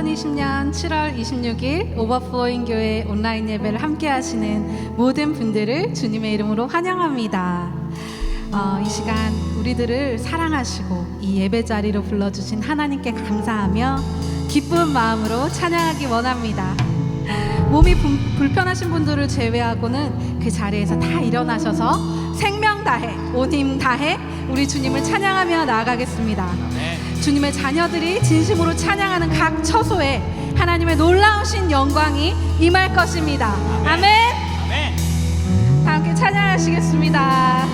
2020년 7월 26일 오버플로잉 교회 온라인 예배를 함께 하시는 모든 분들을 주님의 이름으로 환영합니다. 이 시간 우리들을 사랑하시고 이 예배 자리로 불러주신 하나님께 감사하며 기쁜 마음으로 찬양하기 원합니다. 몸이 불편하신 분들을 제외하고는 그 자리에서 다 일어나셔서 생명 다해 온 힘 다해 우리 주님을 찬양하며 나아가겠습니다. 주님의 자녀들이 진심으로 찬양하는 각 처소에 하나님의 놀라우신 영광이 임할 것입니다. 아멘. 다 함께 찬양하시겠습니다.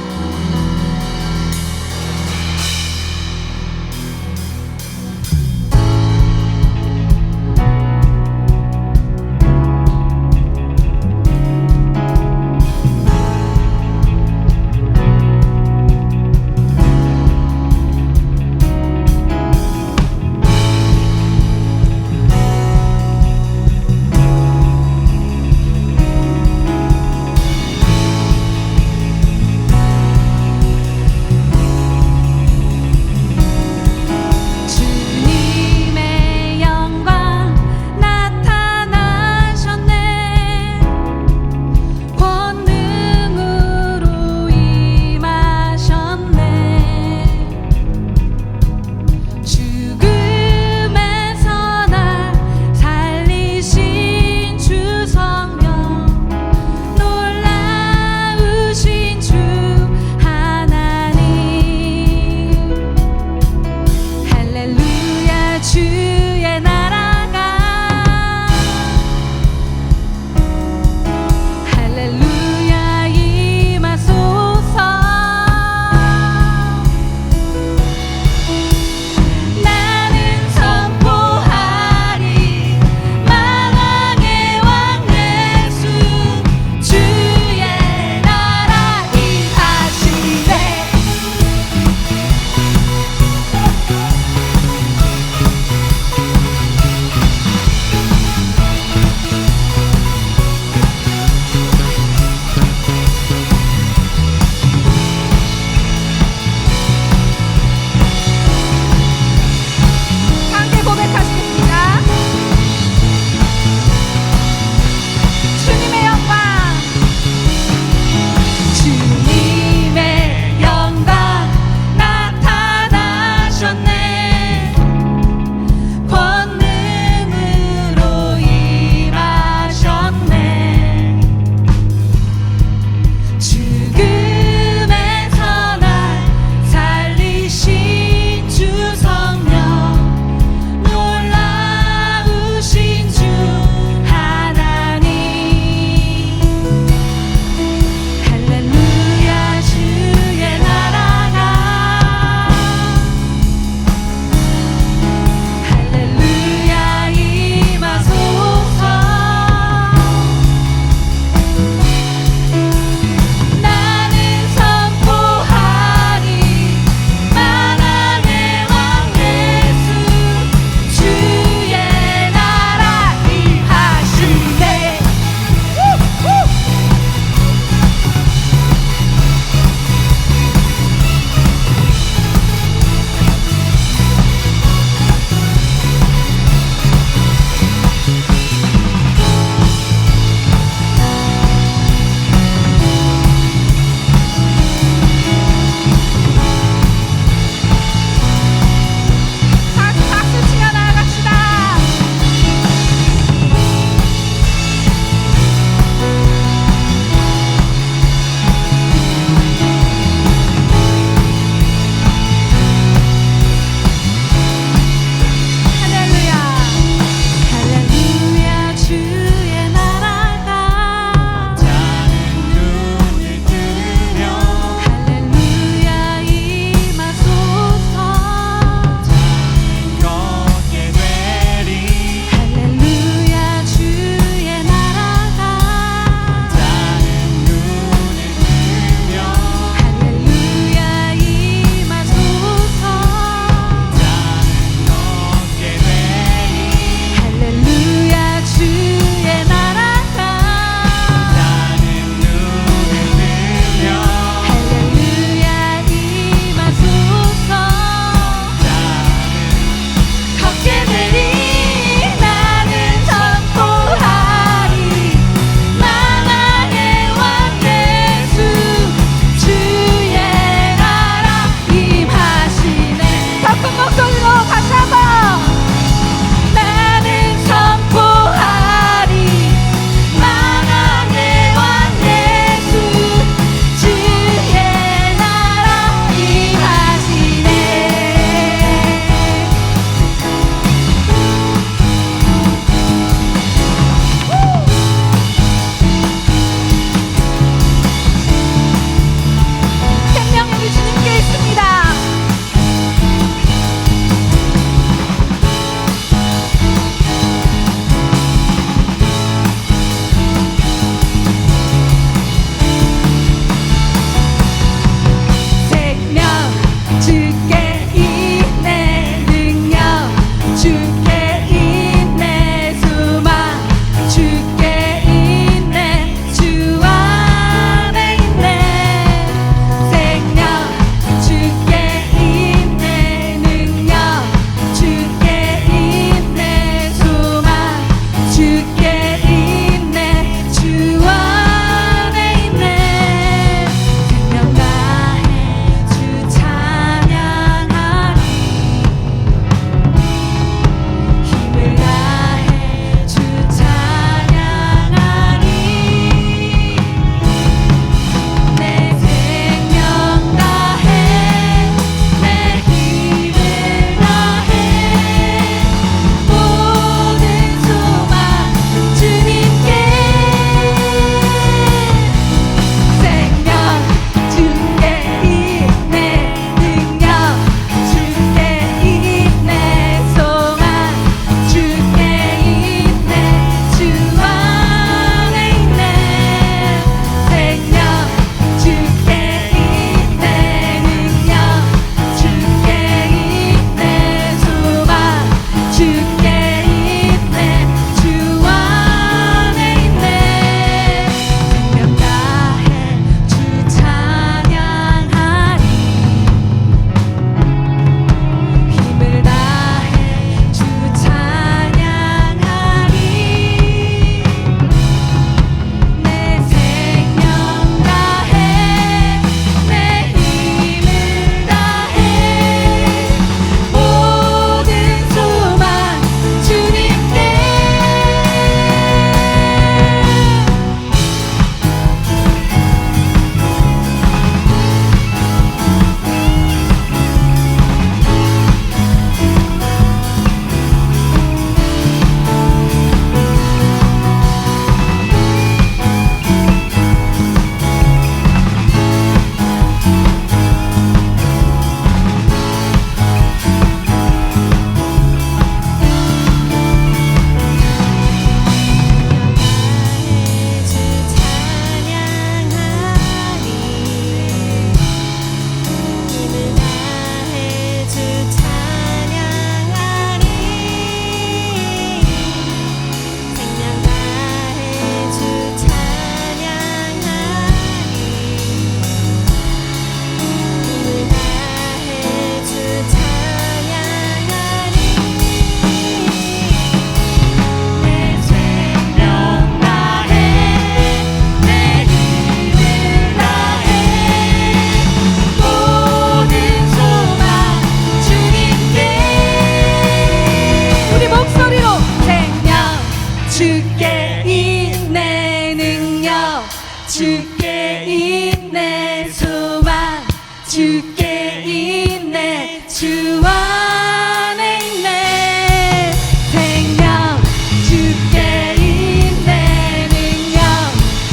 주께 있네 주 안에 있네 생명 주께 있네 능력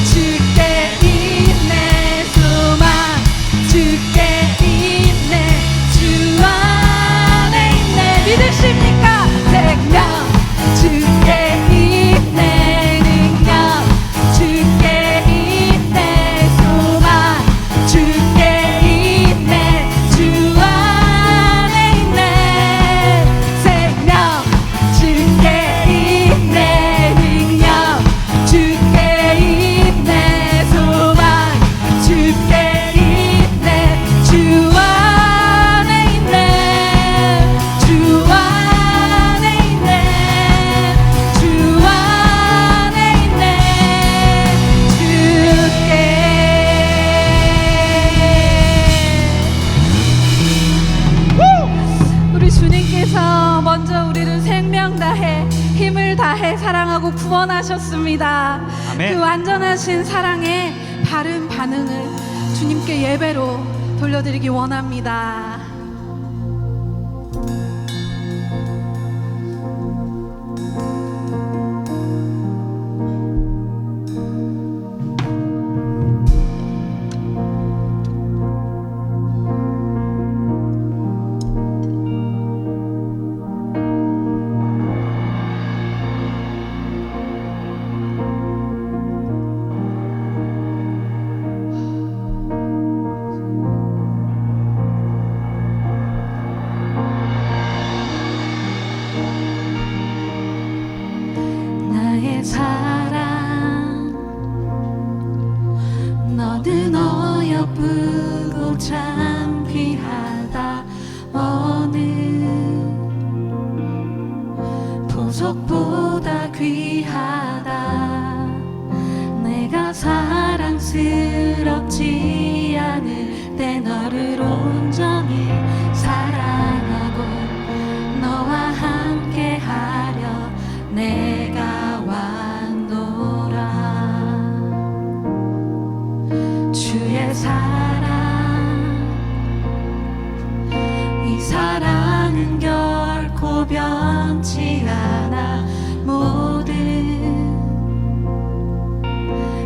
주께 있네 소망 주께 있네 주 안에 있네 믿으십니까 생명 주께 있네 능력 주께 있네 소망 주께 있네 주 안에 있네 생명 주께 있네 능력 주께 있네 소망 주께 있네 주 안에 있네 주 안에 있네 주 안에 있네 주께 우리 주님께서 먼저 우리를 생명 다해 힘을 다해 사랑하고 구원하셨습니다. 아멘. 그 완전하신 사랑의 바른 반응을 주님께 예배로 돌려드리기 원합니다. 나의 사랑 너는 어여쁘고 참 귀하다 어느 보석보다 귀하다 내가 사랑스럽지 않을 때 너를 온전히 사랑하고 너와 함께하려 내가 왔노라 주의 사랑 이 사랑은 결코 변치 않아 모든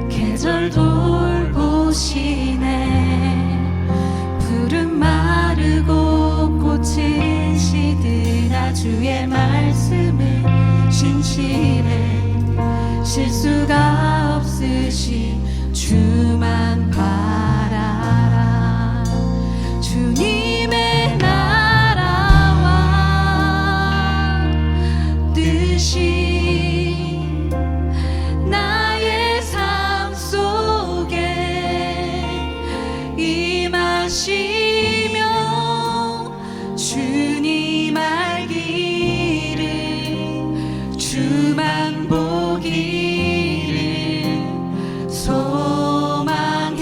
계절 돌보시네 푸른 마르고 꽃은 시드나 주의 말씀은 진실해 실수가 없으신 주만 바라라 주님의 나라와 뜻이 나의 삶 속에 임하시며 주님 알기를 주만 보기를 소망해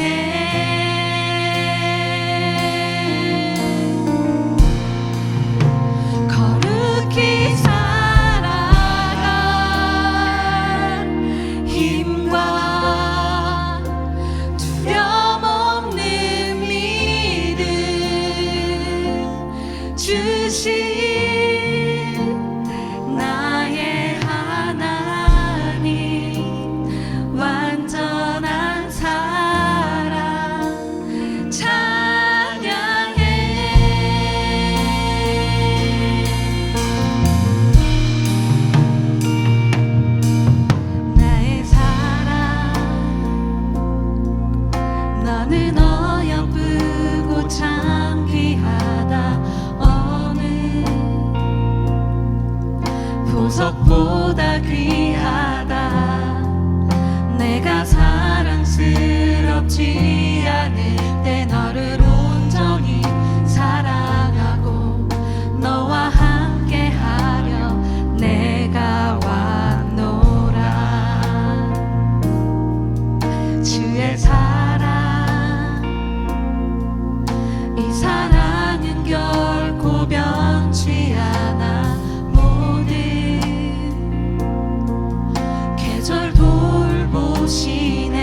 거룩히 살아갈 힘과 두려움 없는 믿음 주신 나의 하나님 완전한 사랑 찬양해 나의 사랑 너는 어여쁘고 참 귀하다 어느 보석보다 귀하다 내가 사랑스럽지 않을 때 너를 온전히 사랑하고 너와 함께하려 내가 왔노라 주의 사랑 이 사랑은 결코 변치 않아 모든 계절 돌보시네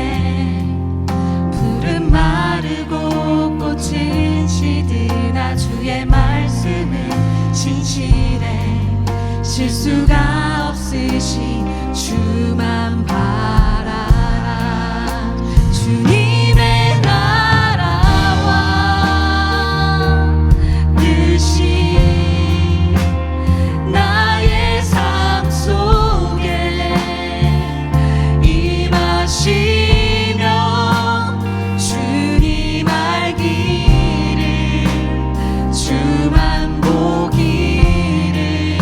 푸른 마르고 꽃은 시 언제나 주의 말씀은 진실해 실수가 없으신 주만 바라라. 주님의 나라와 뜻이 나의 삶 속에 임하시며 주님 알기를 주만 보기를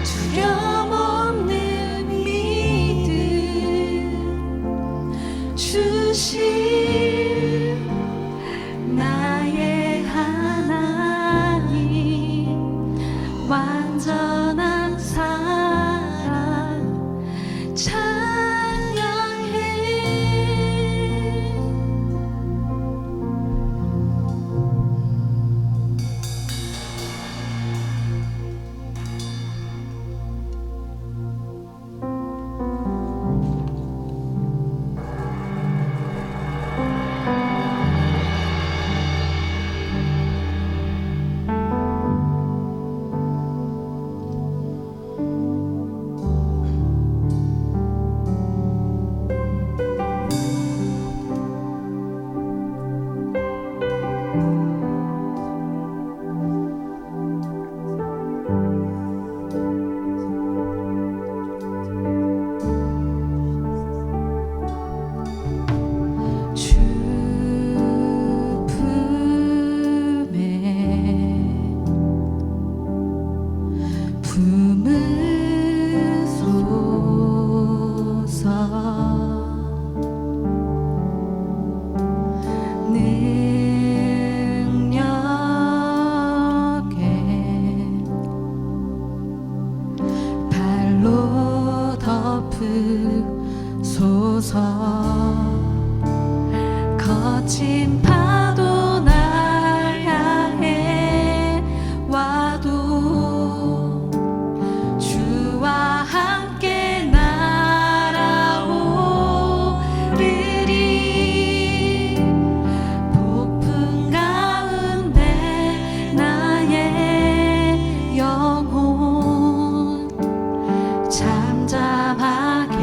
두려움 없는 믿음 주소서. 거친 파도 날 향해 와도 주와 함께 날아오르리. 폭풍 가운데 나의 영혼 잠잠하게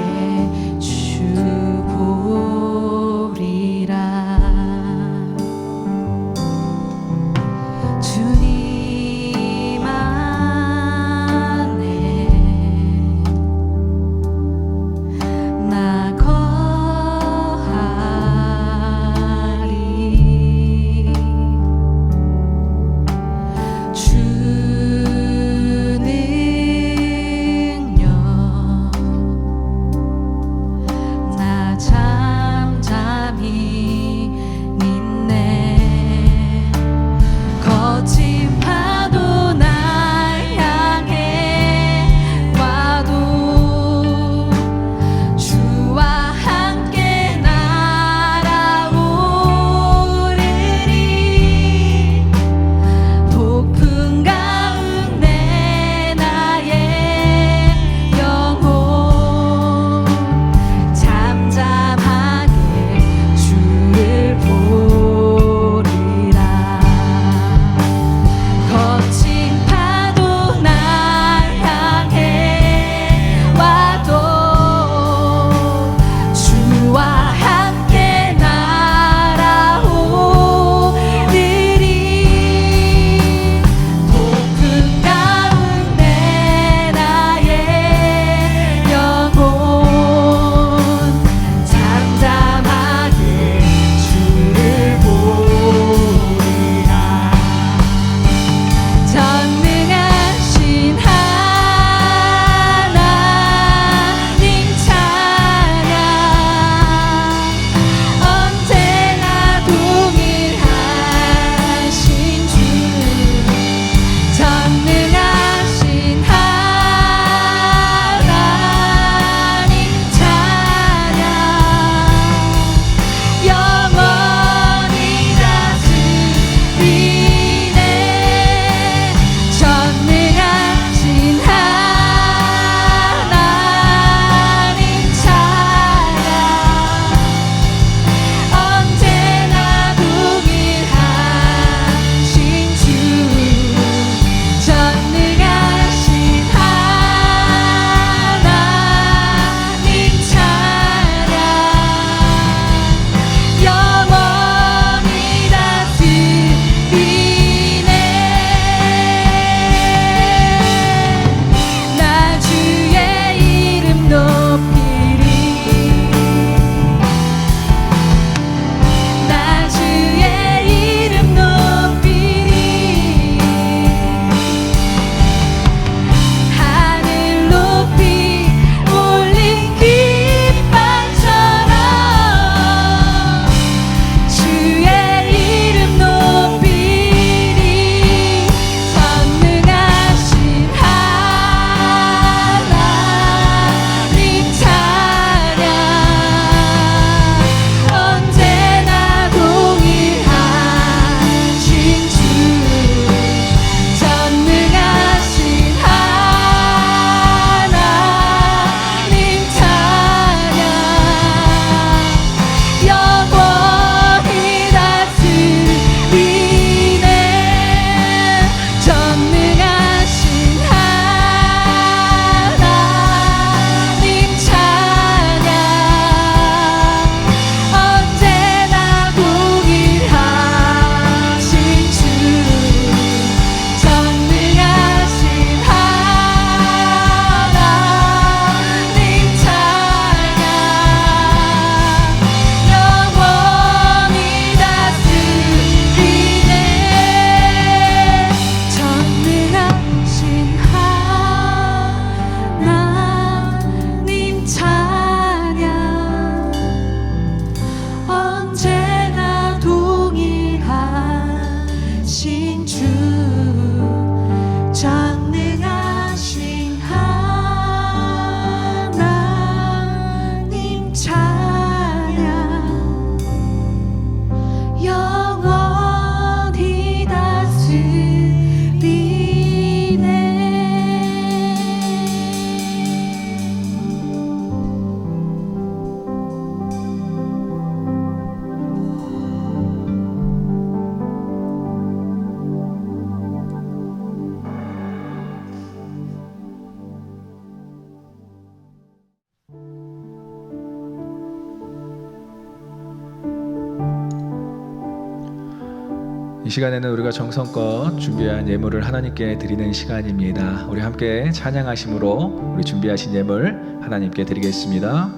시간에는 우리가 정성껏 준비한 예물을 하나님께 드리는 시간입니다. 우리 함께 찬양하심으로 우리 준비하신 예물 하나님께 드리겠습니다.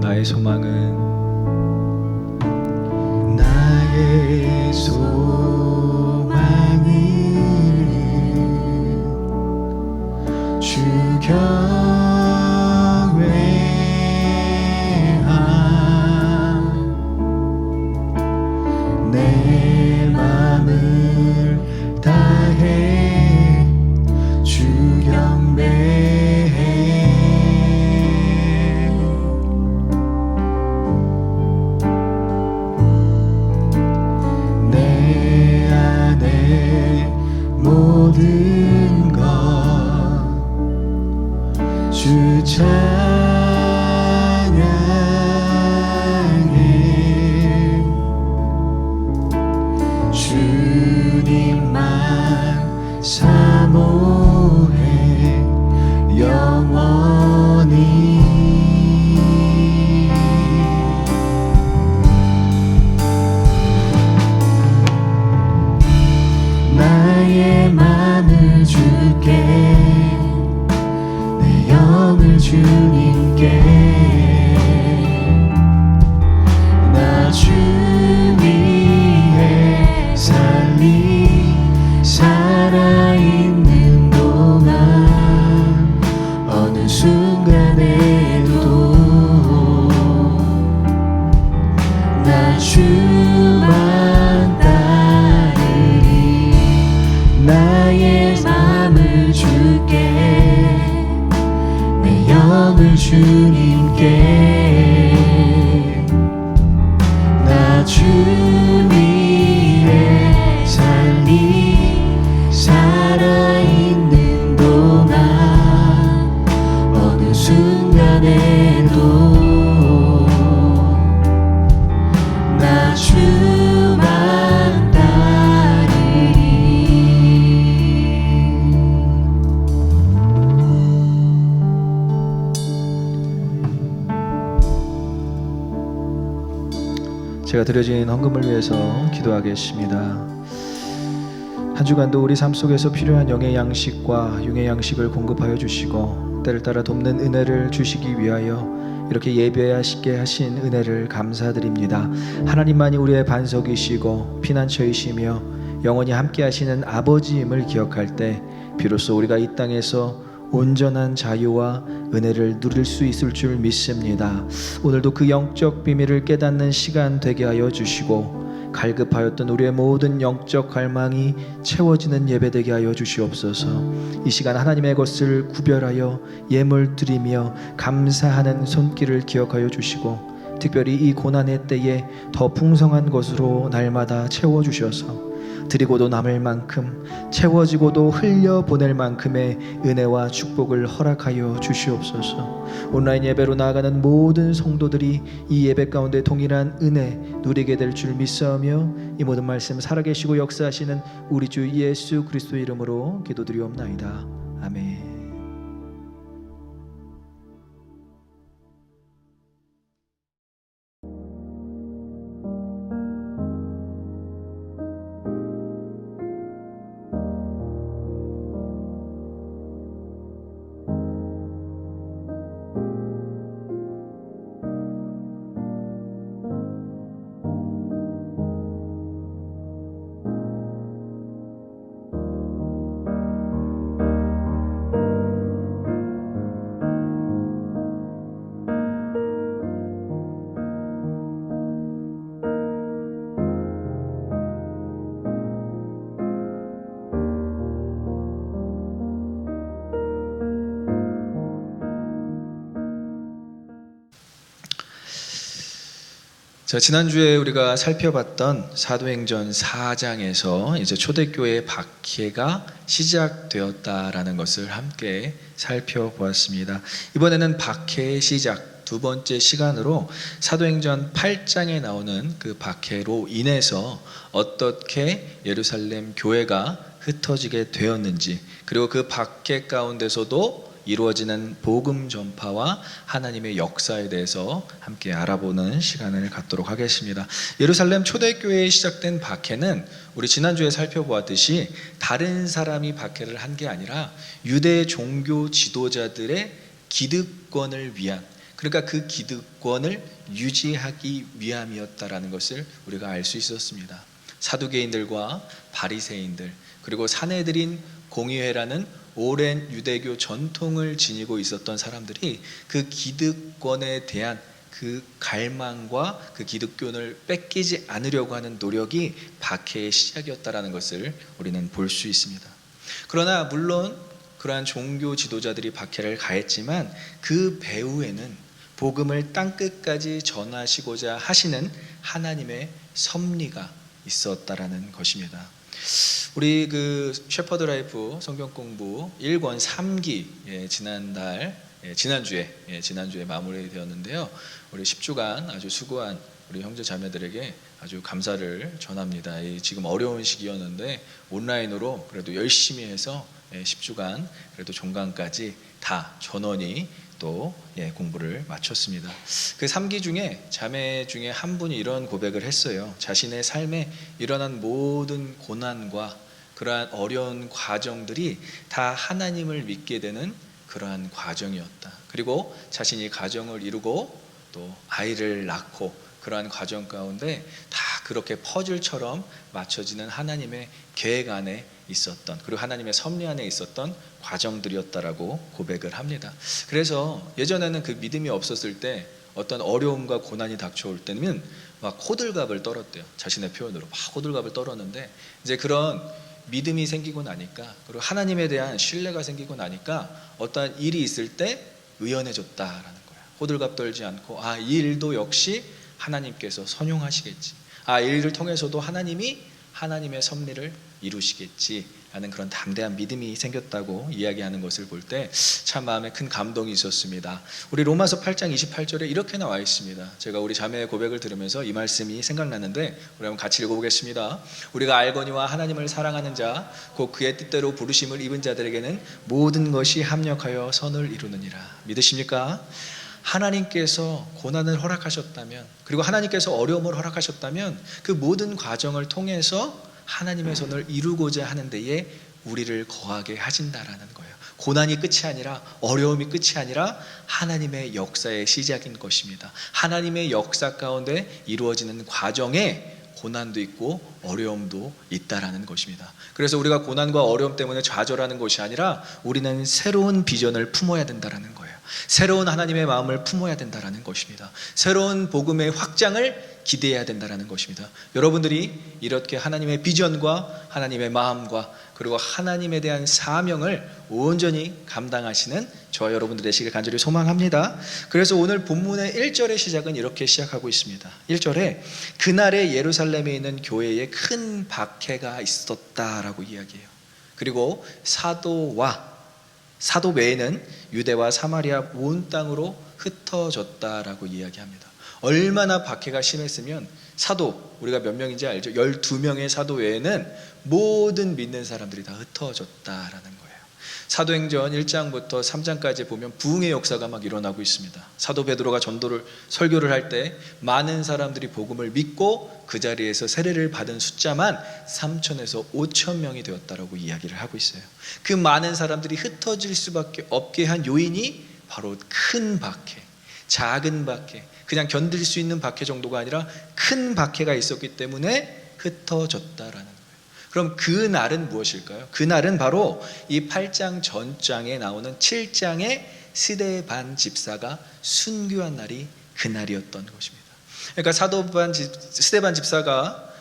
나의 소망은 나의 소망은 주 경외함 내 맘을 다해 주 경배해 내 안에 모든 것 주 찬양해 주님만 사모해 영원히 나의 맘을 주께 내 영을 주님께 나 주 위해 살아있는 동안 어느 순간에도 나 주만 따르리 나의 맘을 주께 내 영을 주님께 나 주 위해 살아있는 동안 어느 순간에도 나 주만 따르리 제가 드려진 헌금을 위해서 기도하겠습니다. 한 주간도 우리 삶 속에서 필요한 영의 양식과 육의 양식을 공급하여 주시고 때를 따라 돕는 은혜를 주시기 위하여 이렇게 예배하시게 하신 은혜를 감사드립니다. 하나님만이 우리의 반석이시고 피난처이시며 영원히 함께 하시는 아버지임을 기억할 때 비로소 우리가 이 땅에서 온전한 자유와 은혜를 누릴 수 있을 줄 믿습니다. 오늘도 그 영적 비밀을 깨닫는 시간 되게 하여 주시고 갈급하였던 우리의 모든 영적 갈망이 채워지는 예배 되게 하여 주시옵소서. 이 시간 하나님의 것을 구별하여 예물 드리며 감사하는 손길을 기억하여 주시고 특별히 이 고난의 때에 더 풍성한 것으로 날마다 채워주셔서 드리고도 남을 만큼 채워지고도 흘려보낼 만큼의 은혜와 축복을 허락하여 주시옵소서. 온라인 예배로 나아가는 모든 성도들이 이 예배 가운데 동일한 은혜 누리게 될 줄 믿사오며 이 모든 말씀 살아계시고 역사하시는 우리 주 예수 그리스도의 이름으로 기도드리옵나이다. 아멘. 자, 지난주에 우리가 살펴봤던 사도행전 4장에서 이제 초대교회의 박해가 시작되었다라는 것을 함께 살펴보았습니다. 이번에는 박해의 시작 두 번째 시간으로 사도행전 8장에 나오는 그 박해로 인해서 어떻게 예루살렘 교회가 흩어지게 되었는지, 그리고 그 박해 가운데서도 이루어지는 복음 전파와 하나님의 역사에 대해서 함께 알아보는 시간을 갖도록 하겠습니다. 예루살렘 초대교회에 시작된 박해는 우리 지난주에 살펴보았듯이 다른 사람이 박해를 한 게 아니라 유대 종교 지도자들의 기득권을 위한, 그러니까 그 기득권을 유지하기 위함이었다라는 것을 우리가 알 수 있었습니다. 사두개인들과 바리새인들, 그리고 산헤드린 공의회라는 오랜 유대교 전통을 지니고 있었던 사람들이 그 기득권에 대한 그 갈망과 그 기득권을 뺏기지 않으려고 하는 노력이 박해의 시작이었다라는 것을 우리는 볼 수 있습니다. 그러나 물론 그러한 종교 지도자들이 박해를 가했지만 그 배후에는 복음을 땅끝까지 전하시고자 하시는 하나님의 섭리가 있었다라는 것입니다. 우리 그 셰퍼드 라이프 성경 공부 1권 3기 지난주에 마무리되었는데요. 우리 10주간 아주 수고한 우리 형제 자매들에게 아주 감사를 전합니다. 지금 어려운 시기였는데 온라인으로 그래도 열심히 해서 10주간 그래도 종강까지 다 전원이 또 공부를 마쳤습니다. 그 3기 중에 자매 중에 한 분이 이런 고백을 했어요. 자신의 삶에 일어난 모든 고난과 그러한 어려운 과정들이 다 하나님을 믿게 되는 그러한 과정이었다. 그리고 자신이 가정을 이루고 또 아이를 낳고 그러한 과정 가운데 다 그렇게 퍼즐처럼 맞춰지는 하나님의 계획 안에 있었던, 그리고 하나님의 섭리 안에 있었던 과정들이었다라고 고백을 합니다. 그래서 예전에는 그 믿음이 없었을 때 어떤 어려움과 고난이 닥쳐올 때는 막 호들갑을 떨었대요. 자신의 표현으로 막 호들갑을 떨었는데, 이제 그런 믿음이 생기고 나니까, 그리고 하나님에 대한 신뢰가 생기고 나니까 어떠한 일이 있을 때 의연해졌다라는 거예요. 호들갑 떨지 않고, 이 일도 역시 하나님께서 선용하시겠지, 이 일을 통해서도 하나님이 하나님의 섭리를 이루시겠지 라는 그런 담대한 믿음이 생겼다고 이야기하는 것을 볼 때 참 마음에 큰 감동이 있었습니다. 우리 로마서 8장 28절에 이렇게 나와 있습니다. 제가 우리 자매의 고백을 들으면서 이 말씀이 생각나는데 우리 한번 같이 읽어보겠습니다. 우리가 알거니와 하나님을 사랑하는 자 곧 그의 뜻대로 부르심을 입은 자들에게는 모든 것이 합력하여 선을 이루느니라. 믿으십니까? 하나님께서 고난을 허락하셨다면, 그리고 하나님께서 어려움을 허락하셨다면 그 모든 과정을 통해서 하나님의 선을 이루고자 하는 데에 우리를 거하게 하신다라는 거예요. 고난이 끝이 아니라, 어려움이 끝이 아니라 하나님의 역사의 시작인 것입니다. 하나님의 역사 가운데 이루어지는 과정에 고난도 있고 어려움도 있다라는 것입니다. 그래서 우리가 고난과 어려움 때문에 좌절하는 것이 아니라 우리는 새로운 비전을 품어야 된다라는 거예요. 새로운 하나님의 마음을 품어야 된다라는 것입니다. 새로운 복음의 확장을 기대해야 된다라는 것입니다. 여러분들이 이렇게 하나님의 비전과 하나님의 마음과 그리고 하나님에 대한 사명을 온전히 감당하시는 저와 여러분들 되시길 간절히 소망합니다. 그래서 오늘 본문의 1절의 시작은 이렇게 시작하고 있습니다. 1절에 그날에 예루살렘에 있는 교회에 큰 박해가 있었다라고 이야기해요. 그리고 사도 외에는 유대와 사마리아 온 땅으로 흩어졌다라고 이야기합니다. 얼마나 박해가 심했으면 사도, 우리가 몇 명인지 알죠? 12명의 사도 외에는 모든 믿는 사람들이 다 흩어졌다라는 거예요. 사도행전 1장부터 3장까지 보면 부흥의 역사가 막 일어나고 있습니다. 사도 베드로가 설교를 할 때 많은 사람들이 복음을 믿고 그 자리에서 세례를 받은 숫자만 3,000에서 5,000명이 되었다라고 이야기를 하고 있어요. 그 많은 사람들이 흩어질 수밖에 없게 한 요인이 바로 큰 박해, 작은 박해, 그냥 견딜 수 있는 박해 정도가 아니라 큰 박해가 있었기 때문에 흩어졌다라는 거예요. 그럼 그 날은 무엇일까요? 그 날은 바로 이 8장 전장에 나오는 7장의 스데반 집사가 순교한 날이 그 날이었던 것입니다. 그러니까 스데반 집사가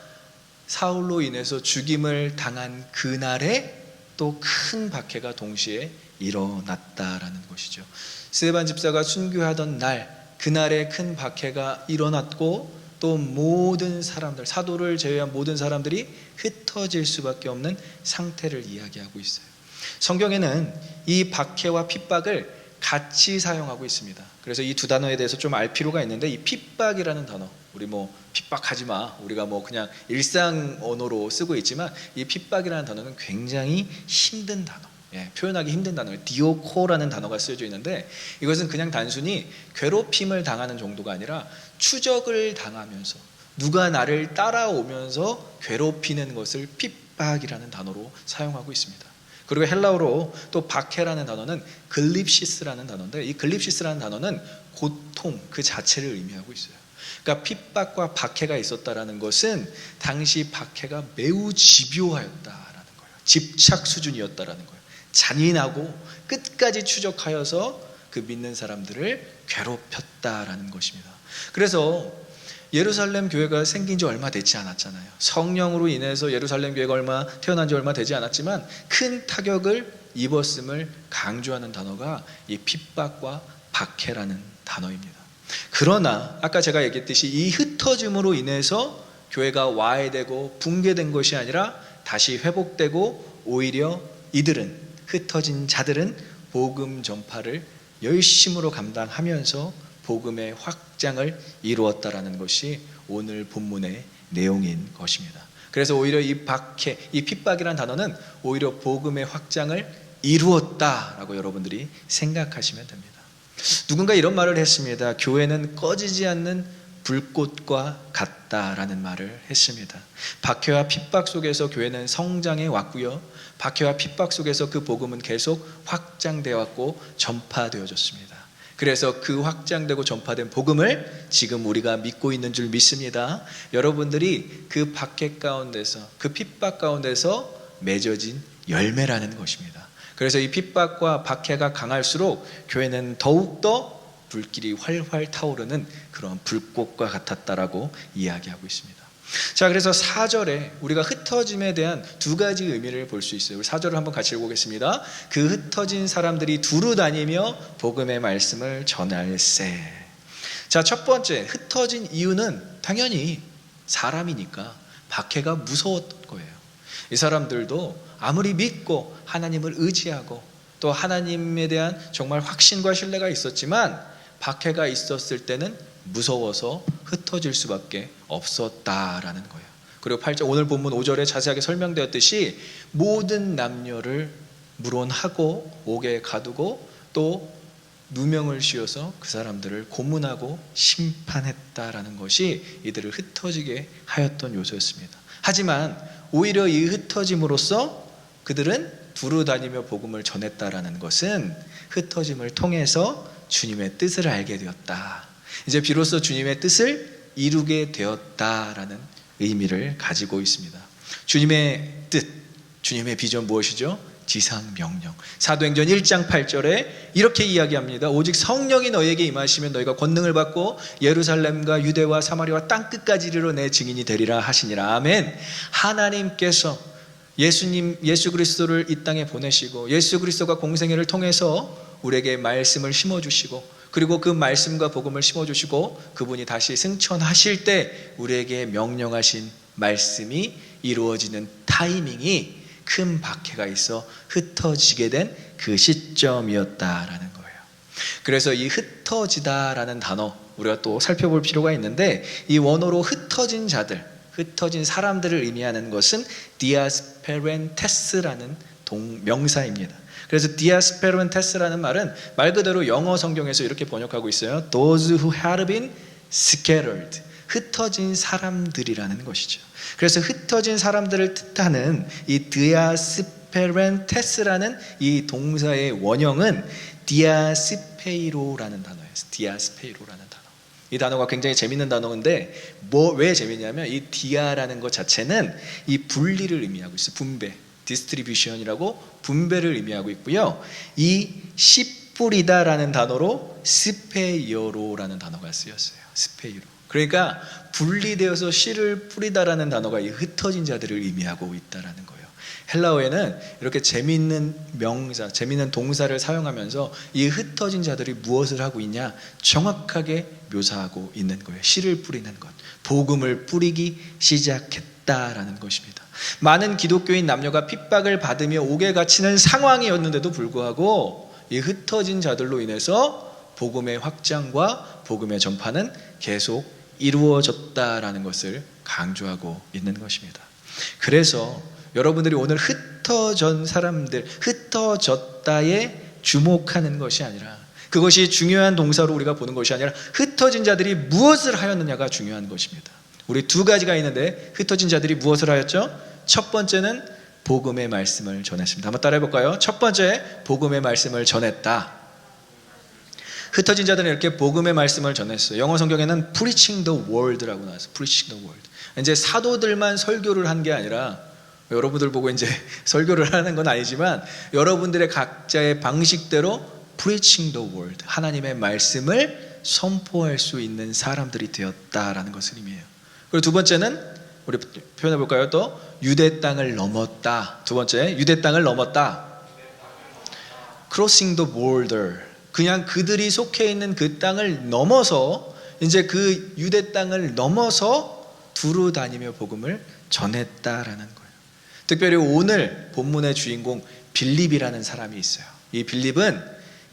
사울로 인해서 죽임을 당한 그 날에 또 큰 박해가 동시에 일어났다라는 것이죠. 스데반 집사가 순교하던 날, 그날에 큰 박해가 일어났고 또 모든 사람들, 사도를 제외한 모든 사람들이 흩어질 수밖에 없는 상태를 이야기하고 있어요. 성경에는 이 박해와 핍박을 같이 사용하고 있습니다. 그래서 이 두 단어에 대해서 좀 알 필요가 있는데, 이 핍박이라는 단어, 우리 뭐 핍박하지 마, 우리가 뭐 그냥 일상 언어로 쓰고 있지만, 이 핍박이라는 단어는 굉장히 힘든 단어, 표현하기 힘든 단어예요. 디오코라는 단어가 쓰여져 있는데, 이것은 그냥 단순히 괴롭힘을 당하는 정도가 아니라 추적을 당하면서 누가 나를 따라오면서 괴롭히는 것을 핍박이라는 단어로 사용하고 있습니다. 그리고 헬라어로 또 박해라는 단어는 글립시스라는 단어인데, 이 글립시스라는 단어는 고통 그 자체를 의미하고 있어요. 그러니까 핍박과 박해가 있었다라는 것은 당시 박해가 매우 집요하였다라는 거예요. 집착 수준이었다라는 거예요. 잔인하고 끝까지 추적하여서 그 믿는 사람들을 괴롭혔다라는 것입니다. 그래서 예루살렘 교회가 생긴 지 얼마 되지 않았잖아요. 성령으로 인해서 예루살렘 교회가 태어난 지 얼마 되지 않았지만 큰 타격을 입었음을 강조하는 단어가 이 핍박과 박해라는 단어입니다. 그러나 아까 제가 얘기했듯이 이 흩어짐으로 인해서 교회가 와해되고 붕괴된 것이 아니라 다시 회복되고, 오히려 이들은, 흩어진 자들은 복음 전파를 열심으로 감당하면서 복음의 확장을 이루었다라는 것이 오늘 본문의 내용인 것입니다. 그래서 오히려 이 박해, 이 핍박이라는 단어는 오히려 복음의 확장을 이루었다라고 여러분들이 생각하시면 됩니다. 누군가 이런 말을 했습니다. 교회는 꺼지지 않는 불꽃과 같다라는 말을 했습니다. 박해와 핍박 속에서 교회는 성장해 왔고요, 박해와 핍박 속에서 그 복음은 계속 확장되어 왔고 전파되어졌습니다. 그래서 그 확장되고 전파된 복음을 지금 우리가 믿고 있는 줄 믿습니다. 여러분들이 그 박해 가운데서, 그 핍박 가운데서 맺어진 열매라는 것입니다. 그래서 이 핍박과 박해가 강할수록 교회는 더욱더 불길이 활활 타오르는 그런 불꽃과 같았다라고 이야기하고 있습니다. 자, 그래서 4절에 우리가 흩어짐에 대한 두 가지 의미를 볼 수 있어요. 4절을 한번 같이 읽어보겠습니다. 그 흩어진 사람들이 두루 다니며 복음의 말씀을 전할세. 자, 첫 번째, 흩어진 이유는 당연히 사람이니까 박해가 무서웠던 거예요. 이 사람들도 아무리 믿고 하나님을 의지하고 또 하나님에 대한 정말 확신과 신뢰가 있었지만 박해가 있었을 때는 무서워서 흩어질 수밖에 없었다라는 거예요. 그리고 8절, 오늘 본문 5절에 자세하게 설명되었듯이 모든 남녀를 물론하고 옥에 가두고 또 누명을 씌워서 그 사람들을 고문하고 심판했다라는 것이 이들을 흩어지게 하였던 요소였습니다. 하지만 오히려 이 흩어짐으로써 그들은 두루 다니며 복음을 전했다라는 것은 흩어짐을 통해서 주님의 뜻을 알게 되었다, 이제 비로소 주님의 뜻을 이루게 되었다라는 의미를 가지고 있습니다. 주님의 뜻, 주님의 비전 무엇이죠? 지상명령. 사도행전 1장 8절에 이렇게 이야기합니다. 오직 성령이 너희에게 임하시면 너희가 권능을 받고 예루살렘과 유대와 사마리아와 땅끝까지 이르러 내 증인이 되리라 하시니라. 아멘. 하나님께서 예수 그리스도를 이 땅에 보내시고 예수 그리스도가 공생애를 통해서 우리에게 말씀을 심어주시고, 그리고 그 말씀과 복음을 심어주시고 그분이 다시 승천하실 때 우리에게 명령하신 말씀이 이루어지는 타이밍이 큰 박해가 있어 흩어지게 된 그 시점이었다라는 거예요. 그래서 이 흩어지다라는 단어 우리가 또 살펴볼 필요가 있는데, 이 원어로 흩어진 자들, 흩어진 사람들을 의미하는 것은 디아스페렌테스라는 명사입니다. 그래서 디아스페렌테스라는 말은 말 그대로 영어 성경에서 이렇게 번역하고 있어요. Those who had been scattered, 흩어진 사람들이라는 것이죠. 그래서 흩어진 사람들을 뜻하는 이 디아스페렌테스라는 이 동사의 원형은 디아스페이로라는 단어예요. 디아스페이로라는 단어. 이 단어가 굉장히 재밌는 단어인데 왜 재밌냐면 이 디아라는 것 자체는 이 분리를 의미하고 있어요. 분배, 디스트리뷰션이라고 분배를 의미하고 있고요. 이 씨 뿌리다라는 단어로 스페이어로라는 단어가 쓰였어요. 스페이로. 그러니까 분리되어서 씨를 뿌리다라는 단어가 이 흩어진 자들을 의미하고 있다라는 거예요. 헬라어에는 이렇게 재미있는 명사, 재미있는 동사를 사용하면서 이 흩어진 자들이 무엇을 하고 있냐 정확하게 묘사하고 있는 거예요. 씨를 뿌리는 것, 복음을 뿌리기 시작했다라는 것입니다. 많은 기독교인 남녀가 핍박을 받으며 옥에 갇히는 상황이었는데도 불구하고 이 흩어진 자들로 인해서 복음의 확장과 복음의 전파는 계속 이루어졌다라는 것을 강조하고 있는 것입니다. 그래서 여러분들이 오늘 흩어진 사람들, 흩어졌다에 주목하는 것이 아니라, 그것이 중요한 동사로 우리가 보는 것이 아니라 흩어진 자들이 무엇을 하였느냐가 중요한 것입니다. 우리 두 가지가 있는데 흩어진 자들이 무엇을 하였죠? 첫 번째는 복음의 말씀을 전했습니다. 한번 따라해 볼까요? 첫 번째, 복음의 말씀을 전했다. 흩어진 자들은 이렇게 복음의 말씀을 전했어요. 영어 성경에는 preaching the word라고 나왔어요. preaching the word. 이제 사도들만 설교를 한 게 아니라, 여러분들 보고 이제 설교를 하는 건 아니지만 여러분들의 각자의 방식대로 preaching the word, 하나님의 말씀을 선포할 수 있는 사람들이 되었다라는 것을 의미해요. 그리고 두 번째는 우리 표현해 볼까요? 또 유대 땅을 넘었다. 두 번째, 유대 땅을 넘었다. crossing the border. 그냥 그들이 속해 있는 그 땅을 넘어서, 이제 그 유대 땅을 넘어서 두루 다니며 복음을 전했다라는 거예요. 특별히 오늘 본문의 주인공 빌립이라는 사람이 있어요. 이 빌립은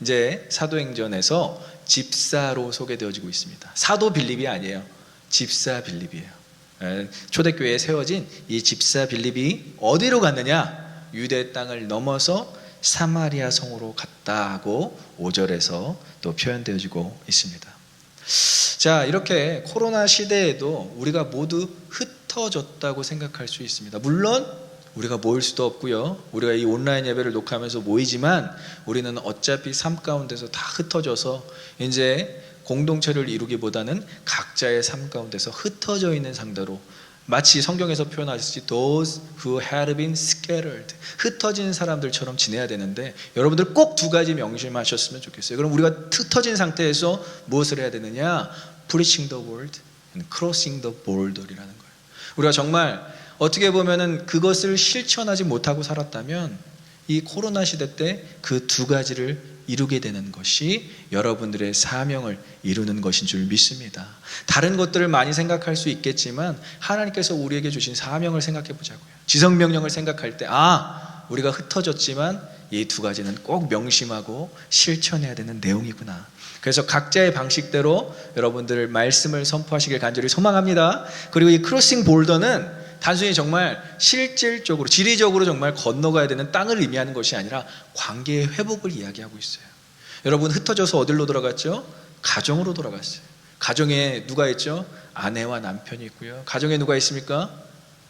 이제 사도행전에서 집사로 소개되어지고 있습니다. 사도 빌립이 아니에요. 집사 빌립이에요. 초대교회에 세워진 이 집사 빌립이 어디로 갔느냐? 유대 땅을 넘어서 사마리아 성으로 갔다고 5절에서 또 표현되어지고 있습니다. 자, 이렇게 코로나 시대에도 우리가 모두 흩어졌다고 생각할 수 있습니다. 물론 우리가 모일 수도 없고요. 우리가 이 온라인 예배를 녹화하면서 모이지만 우리는 어차피 삶 가운데서 다 흩어져서 이제 공동체를 이루기보다는 각자의 삶 가운데서 흩어져 있는 상대로, 마치 성경에서 표현하셨듯이 those who had been scattered, 흩어진 사람들처럼 지내야 되는데, 여러분들 꼭 두 가지 명심하셨으면 좋겠어요. 그럼 우리가 흩어진 상태에서 무엇을 해야 되느냐? preaching the word and crossing the border이라는 거예요. 우리가 정말 어떻게 보면은 그것을 실천하지 못하고 살았다면 이 코로나 시대 때 그 두 가지를 이루게 되는 것이 여러분들의 사명을 이루는 것인 줄 믿습니다. 다른 것들을 많이 생각할 수 있겠지만 하나님께서 우리에게 주신 사명을 생각해 보자고요. 지성명령을 생각할 때, 우리가 흩어졌지만 이 두 가지는 꼭 명심하고 실천해야 되는 내용이구나. 그래서 각자의 방식대로 여러분들 말씀을 선포하시길 간절히 소망합니다. 그리고 이 크로싱 볼더는 단순히 정말 실질적으로, 지리적으로 정말 건너가야 되는 땅을 의미하는 것이 아니라 관계의 회복을 이야기하고 있어요. 여러분, 흩어져서 어디로 돌아갔죠? 가정으로 돌아갔어요. 가정에 누가 있죠? 아내와 남편이 있고요. 가정에 누가 있습니까?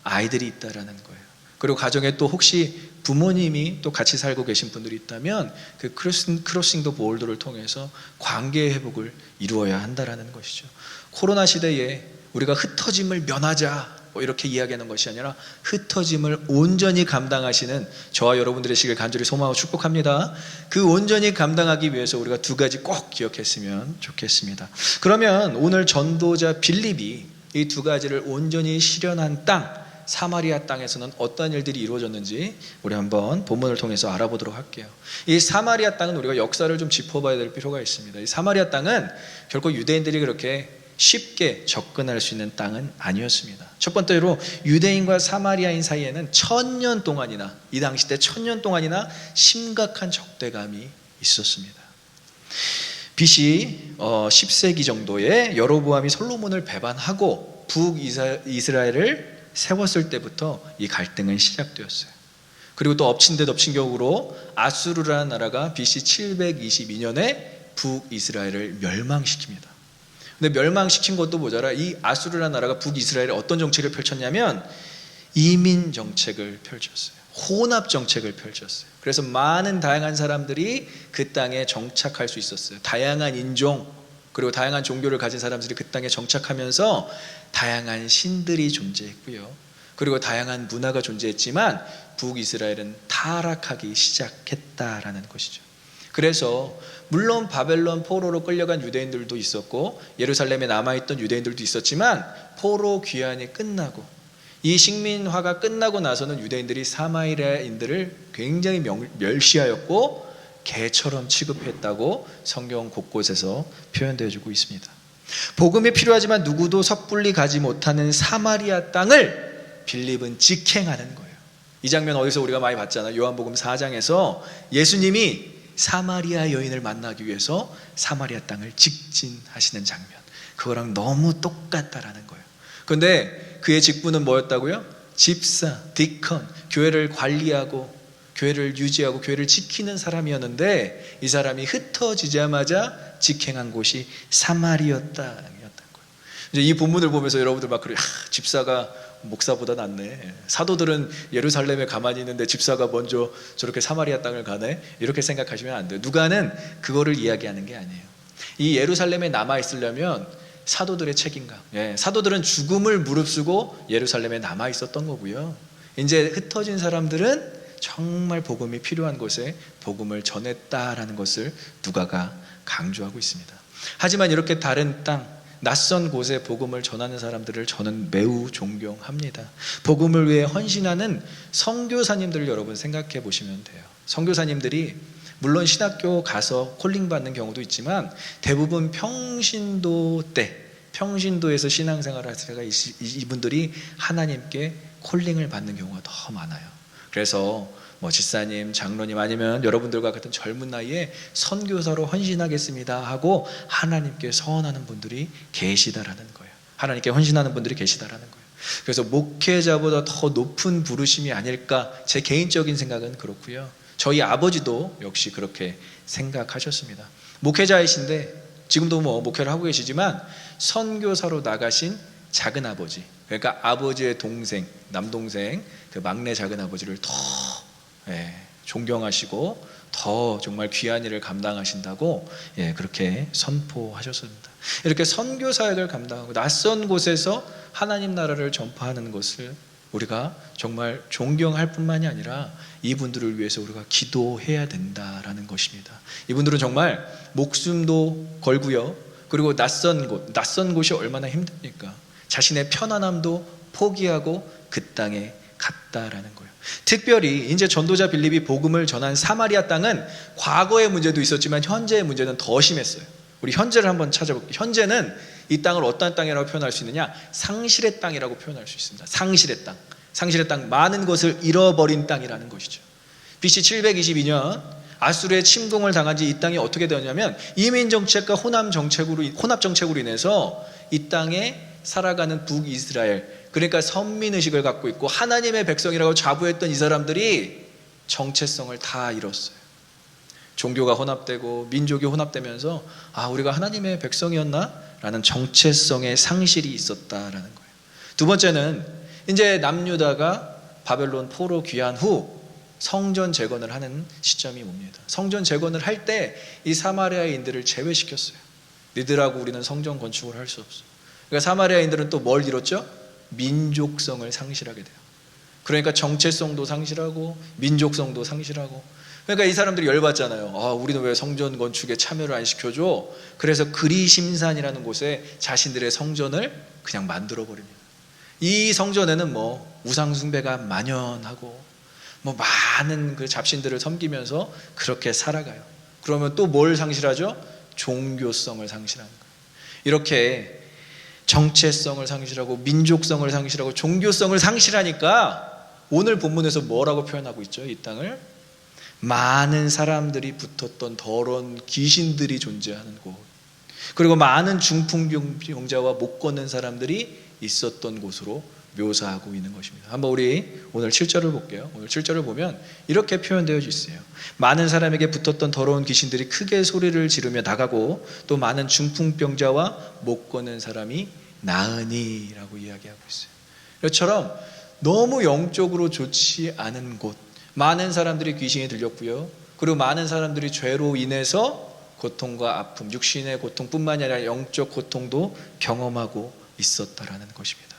아이들이 있다라는 거예요. 그리고 가정에 또 혹시 부모님이 또 같이 살고 계신 분들이 있다면 그 크로싱 더 볼더를 통해서 관계의 회복을 이루어야 한다라는 것이죠. 코로나 시대에 우리가 흩어짐을 면하자 이렇게 이야기하는 것이 아니라 흩어짐을 온전히 감당하시는 저와 여러분들의 시길 간절히 소망하고 축복합니다. 그 온전히 감당하기 위해서 우리가 두 가지 꼭 기억했으면 좋겠습니다. 그러면 오늘 전도자 빌립이 이 두 가지를 온전히 실현한 땅, 사마리아 땅에서는 어떤 일들이 이루어졌는지 우리 한번 본문을 통해서 알아보도록 할게요. 이 사마리아 땅은 우리가 역사를 좀 짚어봐야 될 필요가 있습니다. 이 사마리아 땅은 결코 유대인들이 그렇게 쉽게 접근할 수 있는 땅은 아니었습니다. 첫 번째로 유대인과 사마리아인 사이에는 1000년 동안이나, 이 당시 때 1000년 동안이나 심각한 적대감이 있었습니다. BC 10세기 정도에 여로보암이 솔로몬을 배반하고 북이스라엘을 세웠을 때부터 이 갈등은 시작되었어요. 그리고 또 엎친 데 덮친 격으로 아수르라는 나라가 BC 722년에 북이스라엘을 멸망시킵니다. 근데 멸망시킨 것도 모자라 이 아수르라는 나라가 북이스라엘에 어떤 정책을 펼쳤냐면 이민 정책을 펼쳤어요. 혼합 정책을 펼쳤어요. 그래서 많은 다양한 사람들이 그 땅에 정착할 수 있었어요. 다양한 인종 그리고 다양한 종교를 가진 사람들이 그 땅에 정착하면서 다양한 신들이 존재했고요. 그리고 다양한 문화가 존재했지만 북이스라엘은 타락하기 시작했다라는 것이죠. 그래서 물론 바벨론 포로로 끌려간 유대인들도 있었고 예루살렘에 남아있던 유대인들도 있었지만 포로 귀환이 끝나고 이 식민화가 끝나고 나서는 유대인들이 사마리아인들을 굉장히 멸시하였고 개처럼 취급했다고 성경 곳곳에서 표현되어지고 있습니다. 복음이 필요하지만 누구도 섣불리 가지 못하는 사마리아 땅을 빌립은 직행하는 거예요. 이 장면 어디서 우리가 많이 봤잖아요. 요한복음 4장에서 예수님이 사마리아 여인을 만나기 위해서 사마리아 땅을 직진하시는 장면, 그거랑 너무 똑같다라는 거예요. 그런데 그의 직분은 뭐였다고요? 집사, 디컨, 교회를 관리하고 교회를 유지하고 교회를 지키는 사람이었는데, 이 사람이 흩어지자마자 직행한 곳이 사마리아였다는 거예요. 이제 이 본문을 보면서 여러분들 막 그래요. 집사가 목사보다 낫네. 사도들은 예루살렘에 가만히 있는데 집사가 먼저 저렇게 사마리아 땅을 가네. 이렇게 생각하시면 안 돼요. 누가는 그거를 이야기하는 게 아니에요. 이 예루살렘에 남아 있으려면 사도들의 책임감, 사도들은 죽음을 무릅쓰고 예루살렘에 남아 있었던 거고요. 이제 흩어진 사람들은 정말 복음이 필요한 곳에 복음을 전했다라는 것을 누가가 강조하고 있습니다. 하지만 이렇게 다른 땅, 낯선 곳에 복음을 전하는 사람들을 저는 매우 존경합니다. 복음을 위해 헌신하는 선교사님들을 여러분 생각해 보시면 돼요. 선교사님들이 물론 신학교 가서 콜링 받는 경우도 있지만 대부분 평신도에서 신앙생활을 하다가 이분들이 하나님께 콜링을 받는 경우가 더 많아요. 그래서 지사님, 장로님 아니면 여러분들과 같은 젊은 나이에 선교사로 헌신하겠습니다 하고 하나님께 서원하는 분들이 계시다라는 거예요. 하나님께 헌신하는 분들이 계시다라는 거예요. 그래서 목회자보다 더 높은 부르심이 아닐까, 제 개인적인 생각은 그렇고요. 저희 아버지도 역시 그렇게 생각하셨습니다. 목회자이신데 지금도 목회를 하고 계시지만 선교사로 나가신 작은 아버지, 그러니까 아버지의 동생, 남동생, 그 막내 작은 아버지를 더 존경하시고 더 정말 귀한 일을 감당하신다고 그렇게 선포하셨습니다. 이렇게 선교 사역을 감당하고 낯선 곳에서 하나님 나라를 전파하는 것을 우리가 정말 존경할 뿐만이 아니라 이분들을 위해서 우리가 기도해야 된다라는 것입니다. 이분들은 정말 목숨도 걸고요. 그리고 낯선 곳이 얼마나 힘듭니까? 자신의 편안함도 포기하고 그 땅에 갔다라는 거예요. 특별히 이제 전도자 빌립이 복음을 전한 사마리아 땅은 과거의 문제도 있었지만 현재의 문제는 더 심했어요. 우리 현재를 한번 찾아볼게요. 현재는 이 땅을 어떤 땅이라고 표현할 수 있느냐? 상실의 땅이라고 표현할 수 있습니다. 상실의 땅. 상실의 땅, 많은 것을 잃어버린 땅이라는 것이죠. BC 722년 아수르의 침공을 당한 지 이 땅이 어떻게 되었냐면 이민 정책과 혼합 정책으로 인해서 이 땅에 살아가는 북이스라엘, 그러니까 선민의식을 갖고 있고 하나님의 백성이라고 자부했던 이 사람들이 정체성을 다 잃었어요. 종교가 혼합되고 민족이 혼합되면서 우리가 하나님의 백성이었나? 라는 정체성의 상실이 있었다라는 거예요. 두 번째는 이제 남유다가 바벨론 포로 귀환 후 성전 재건을 하는 시점이 옵니다. 성전 재건을 할 때 이 사마리아인들을 제외시켰어요. 니들하고 우리는 성전 건축을 할 수 없어. 그러니까 사마리아인들은 또 뭘 잃었죠? 민족성을 상실하게 돼요. 그러니까 정체성도 상실하고 민족성도 상실하고, 그러니까 이 사람들이 열받잖아요. 우리는 왜 성전 건축에 참여를 안 시켜줘? 그래서 그리심산이라는 곳에 자신들의 성전을 그냥 만들어 버립니다. 이 성전에는 우상 숭배가 만연하고 많은 그 잡신들을 섬기면서 그렇게 살아가요. 그러면 또 뭘 상실하죠? 종교성을 상실하는 거예요. 이렇게 정체성을 상실하고 민족성을 상실하고 종교성을 상실하니까 오늘 본문에서 뭐라고 표현하고 있죠? 이 땅을 많은 사람들이 붙었던 더러운 귀신들이 존재하는 곳, 그리고 많은 중풍병자와 못 걷는 사람들이 있었던 곳으로 묘사하고 있는 것입니다. 한번 우리 오늘 7절을 볼게요. 오늘 7절을 보면 이렇게 표현되어 있어요. 많은 사람에게 붙었던 더러운 귀신들이 크게 소리를 지르며 나가고 또 많은 중풍병자와 못 걷는 사람이 나으니 라고 이야기하고 있어요. 이처럼 너무 영적으로 좋지 않은 곳, 많은 사람들이 귀신이 들렸고요. 그리고 많은 사람들이 죄로 인해서 고통과 아픔, 육신의 고통뿐만 아니라 영적 고통도 경험하고 있었다라는 것입니다.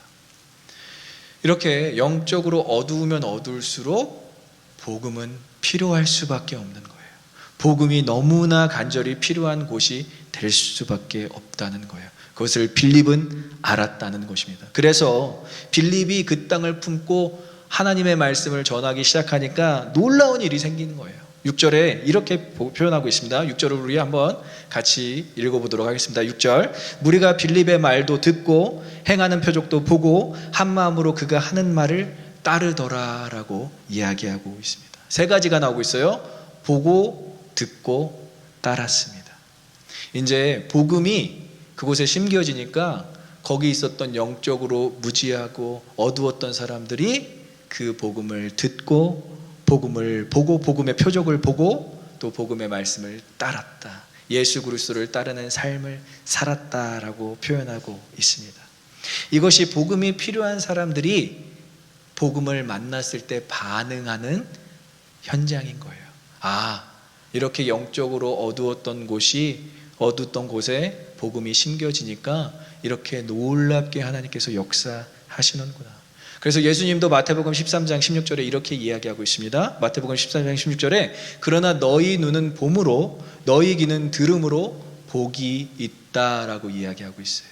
이렇게 영적으로 어두우면 어두울수록 복음은 필요할 수밖에 없는 거예요. 복음이 너무나 간절히 필요한 곳이 될 수밖에 없다는 거예요. 그것을 빌립은 알았다는 것입니다. 그래서 빌립이 그 땅을 품고 하나님의 말씀을 전하기 시작하니까 놀라운 일이 생기는 거예요. 6절에 이렇게 표현하고 있습니다. 6절을 우리 한번 같이 읽어보도록 하겠습니다. 6절, 무리가 빌립의 말도 듣고 행하는 표적도 보고 한 마음으로 그가 하는 말을 따르더라 라고 이야기하고 있습니다. 세 가지가 나오고 있어요. 보고, 듣고 따랐습니다. 이제 복음이 그곳에 심겨지니까 거기 있었던 영적으로 무지하고 어두웠던 사람들이 그 복음을 듣고 복음을 보고 복음의 표적을 보고 또 복음의 말씀을 따랐다. 예수 그리스도를 따르는 삶을 살았다라고 표현하고 있습니다. 이것이 복음이 필요한 사람들이 복음을 만났을 때 반응하는 현장인 거예요. 아, 이렇게 영적으로 어두웠던 곳에 복음이 심겨지니까 이렇게 놀랍게 하나님께서 역사하시는구나. 그래서 예수님도 마태복음 13장 16절에 이렇게 이야기하고 있습니다. 마태복음 13장 16절에 그러나 너희 눈은 봄으로 너희 귀는 들음으로 복이 있다라고 이야기하고 있어요.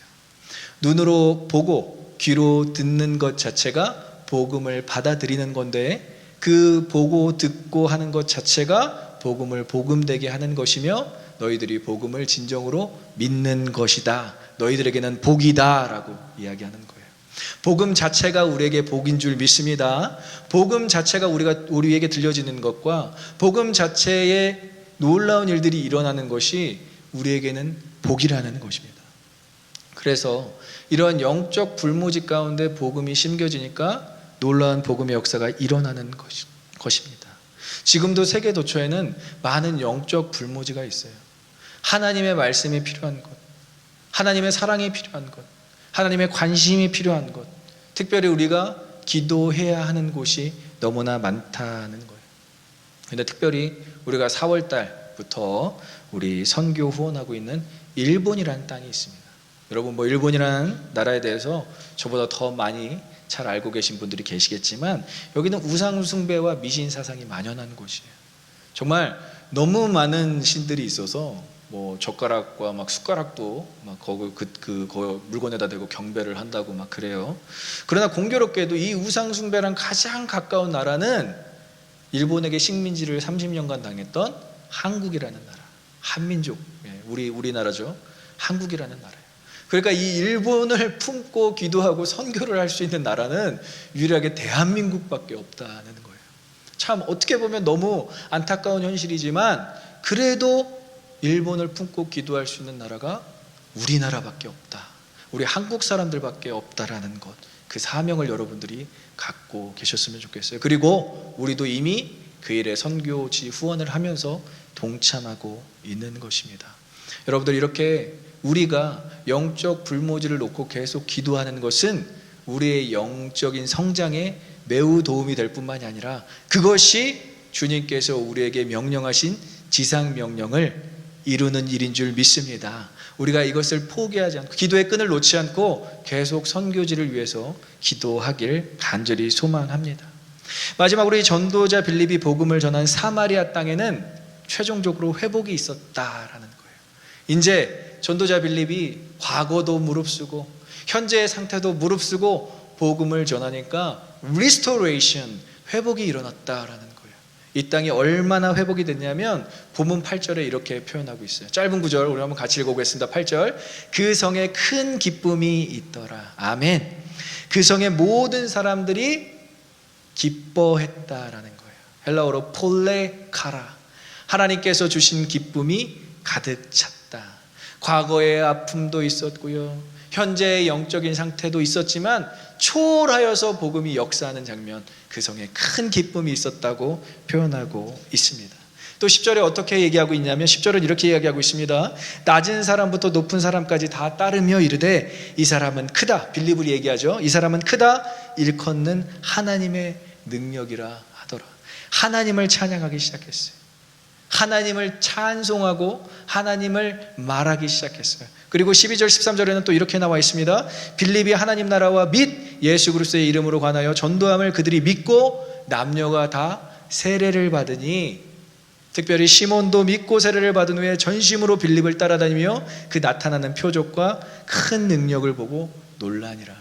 눈으로 보고 귀로 듣는 것 자체가 복음을 받아들이는 건데 그 보고 듣고 하는 것 자체가 복음을 복음되게 하는 것이며 너희들이 복음을 진정으로 믿는 것이다. 너희들에게는 복이다 라고 이야기하는 거예요. 복음 자체가 우리에게 복인 줄 믿습니다. 복음 자체가 우리에게 들려지는 것과 복음 자체에 놀라운 일들이 일어나는 것이 우리에게는 복이라는 것입니다. 그래서 이러한 영적 불모지 가운데 복음이 심겨지니까 놀라운 복음의 역사가 일어나는 것입니다. 지금도 세계 도처에는 많은 영적 불모지가 있어요. 하나님의 말씀이 필요한 것, 하나님의 사랑이 필요한 것, 하나님의 관심이 필요한 것, 특별히 우리가 기도해야 하는 곳이 너무나 많다는 거예요. 그런데 특별히 우리가 4월 달부터 우리 선교 후원하고 있는 일본이라는 땅이 있습니다. 여러분 뭐 일본이라는 나라에 대해서 저보다 더 많이 잘 알고 계신 분들이 계시겠지만 여기는 우상 숭배와 미신 사상이 만연한 곳이에요. 정말 너무 많은 신들이 있어서 뭐 젓가락과 막 숟가락도 막 거기 그 물건에다 대고 경배를 한다고 막 그래요. 그러나 공교롭게도 이 우상 숭배랑 가장 가까운 나라는 일본에게 식민지를 30년간 당했던 한국이라는 나라, 한민족, 우리나라죠. 한국이라는 나라예요. 그러니까 이 일본을 품고 기도하고 선교를 할 수 있는 나라는 유일하게 대한민국밖에 없다는 거예요. 참 어떻게 보면 너무 안타까운 현실이지만 그래도 일본을 품고 기도할 수 있는 나라가 우리나라밖에 없다. 우리 한국 사람들밖에 없다라는 것, 그 사명을 여러분들이 갖고 계셨으면 좋겠어요. 그리고 우리도 이미 그 일에 선교지 후원을 하면서 동참하고 있는 것입니다. 여러분들 이렇게 우리가 영적 불모지를 놓고 계속 기도하는 것은 우리의 영적인 성장에 매우 도움이 될 뿐만이 아니라 그것이 주님께서 우리에게 명령하신 지상 명령을 이루는 일인 줄 믿습니다. 우리가 이것을 포기하지 않고 기도의 끈을 놓지 않고 계속 선교지를 위해서 기도하길 간절히 소망합니다. 마지막으로 이 전도자 빌립이 복음을 전한 사마리아 땅에는 최종적으로 회복이 있었다라는 거예요. 이제 전도자 빌립이 과거도 무릅쓰고 현재의 상태도 무릅쓰고 복음을 전하니까 restoration, 회복이 일어났다라는 거예요. 이 땅이 얼마나 회복이 됐냐면 본문 8절에 이렇게 표현하고 있어요. 짧은 구절 우리 한번 같이 읽어보겠습니다. 8절, 그 성에 큰 기쁨이 있더라. 아멘. 그 성의 모든 사람들이 기뻐했다라는 거예요. 헬라어로 폴레카라, 하나님께서 주신 기쁨이 가득 찼다. 과거의 아픔도 있었고요, 현재의 영적인 상태도 있었지만 초월하여서 복음이 역사하는 장면, 그 성에 큰 기쁨이 있었다고 표현하고 있습니다. 또 10절에 어떻게 얘기하고 있냐면 10절은 이렇게 이야기하고 있습니다. 낮은 사람부터 높은 사람까지 다 따르며 이르되 이 사람은 크다, 빌립을 얘기하죠. 이 사람은 크다, 일컫는 하나님의 능력이라 하더라. 하나님을 찬양하기 시작했어요. 하나님을 찬송하고 하나님을 말하기 시작했어요. 그리고 12절 13절에는 또 이렇게 나와 있습니다. 빌립이 하나님 나라와 및 예수 그리스도의 이름으로 관하여 전도함을 그들이 믿고 남녀가 다 세례를 받으니, 특별히 시몬도 믿고 세례를 받은 후에 전심으로 빌립을 따라다니며 그 나타나는 표적과 큰 능력을 보고 놀라니라.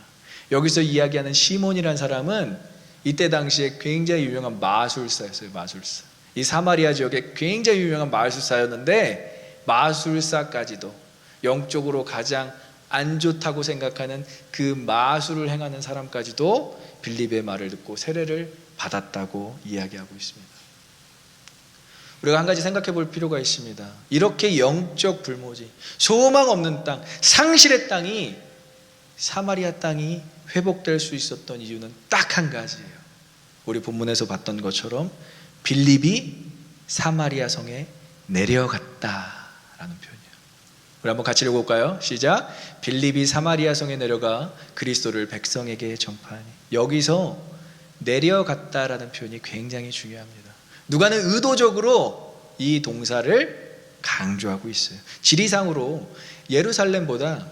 여기서 이야기하는 시몬이라는 사람은 이때 당시에 굉장히 유명한 마술사였어요. 마술사. 이 사마리아 지역에 굉장히 유명한 마술사였는데 마술사까지도 영적으로 가장 안 좋다고 생각하는 그 마술을 행하는 사람까지도 빌립의 말을 듣고 세례를 받았다고 이야기하고 있습니다. 우리가 한 가지 생각해 볼 필요가 있습니다. 이렇게 영적 불모지, 소망 없는 땅, 상실의 땅이, 사마리아 땅이 회복될 수 있었던 이유는 딱 한 가지예요. 우리 본문에서 봤던 것처럼 빌립이 사마리아 성에 내려갔다라는 표현이에요. 우리 한번 같이 읽어볼까요? 시작. 빌립이 사마리아 성에 내려가 그리스도를 백성에게 전파하니. 여기서 내려갔다라는 표현이 굉장히 중요합니다. 누가는 의도적으로 이 동사를 강조하고 있어요. 지리상으로 예루살렘보다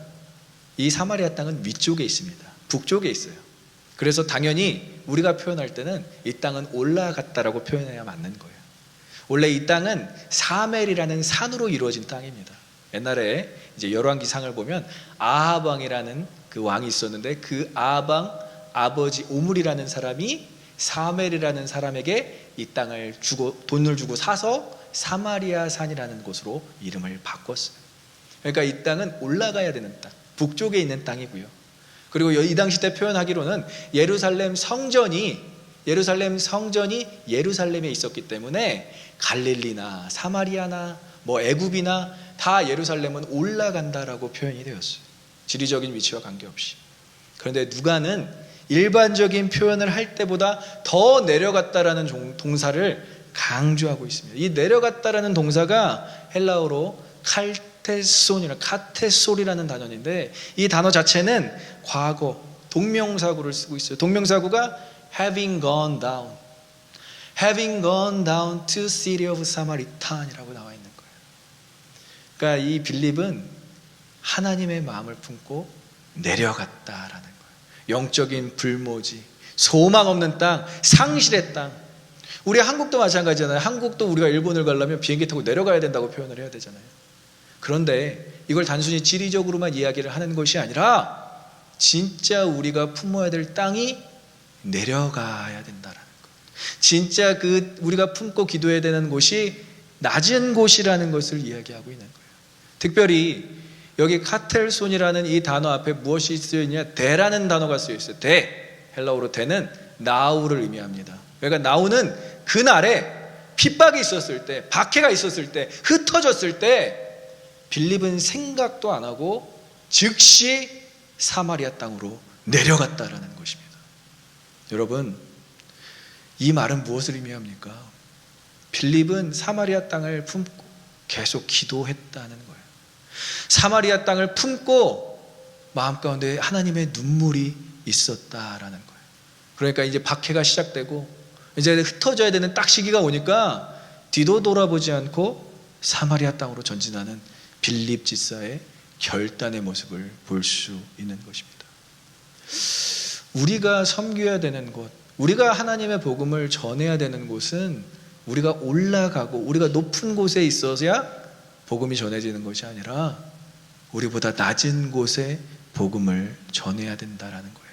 이 사마리아 땅은 위쪽에 있습니다. 북쪽에 있어요. 그래서 당연히 우리가 표현할 때는 이 땅은 올라갔다라고 표현해야 맞는 거예요. 원래 이 땅은 사멜이라는 산으로 이루어진 땅입니다. 옛날에 이제 열왕기상을 보면 아합 왕이라는 그 왕이 있었는데, 그 아합 왕 아버지 오므리라는 사람이 사멜이라는 사람에게 이 땅을 주고, 돈을 주고 사서 사마리아 산이라는 곳으로 이름을 바꿨어요. 그러니까 이 땅은 올라가야 되는 땅, 북쪽에 있는 땅이고요. 그리고 이 당시 때 표현하기로는 예루살렘 성전이 예루살렘에 있었기 때문에 갈릴리나 사마리아나 뭐 애굽이나 다 예루살렘은 올라간다라고 표현이 되었어요. 지리적인 위치와 관계없이. 그런데 누가는 일반적인 표현을 할 때보다 더 내려갔다라는 동사를 강조하고 있습니다. 이 내려갔다라는 동사가 헬라어로 카테솔이라는 단어인데, 이 단어 자체는 과거 동명사구를 쓰고 있어요. 동명사구가 having gone down to city of Samaritan이라고 나와 있는 거예요. 그러니까 이 빌립은 하나님의 마음을 품고 내려갔다라는 거예요. 영적인 불모지, 소망 없는 땅, 상실의 땅. 우리 한국도 마찬가지잖아요. 한국도 우리가 일본을 가려면 비행기 타고 내려가야 된다고 표현을 해야 되잖아요. 그런데 이걸 단순히 지리적으로만 이야기를 하는 것이 아니라 진짜 우리가 품어야 될 땅이 내려가야 된다라는 것. 진짜 우리가 품고 기도해야 되는 곳이 낮은 곳이라는 것을 이야기하고 있는 거예요. 특별히 여기 카텔손이라는 이 단어 앞에 무엇이 쓰여있냐? 대라는 단어가 쓰여있어요. 헬라어로 대는 나우를 의미합니다. 그러니까 나우는 그날에 핍박이 있었을 때, 박해가 있었을 때, 흩어졌을 때 빌립은 생각도 안 하고 즉시 사마리아 땅으로 내려갔다라는 것입니다. 여러분, 이 말은 무엇을 의미합니까? 빌립은 사마리아 땅을 품고 계속 기도했다는 거예요. 사마리아 땅을 품고 마음 가운데 하나님의 눈물이 있었다라는 거예요. 그러니까 이제 박해가 시작되고 이제 흩어져야 되는 딱 시기가 오니까 뒤도 돌아보지 않고 사마리아 땅으로 전진하는 빌립 지사의 결단의 모습을 볼 수 있는 것입니다. 우리가 섬겨야 되는 곳, 우리가 하나님의 복음을 전해야 되는 곳은 우리가 올라가고 우리가 높은 곳에 있어야 복음이 전해지는 것이 아니라 우리보다 낮은 곳에 복음을 전해야 된다라는 거예요.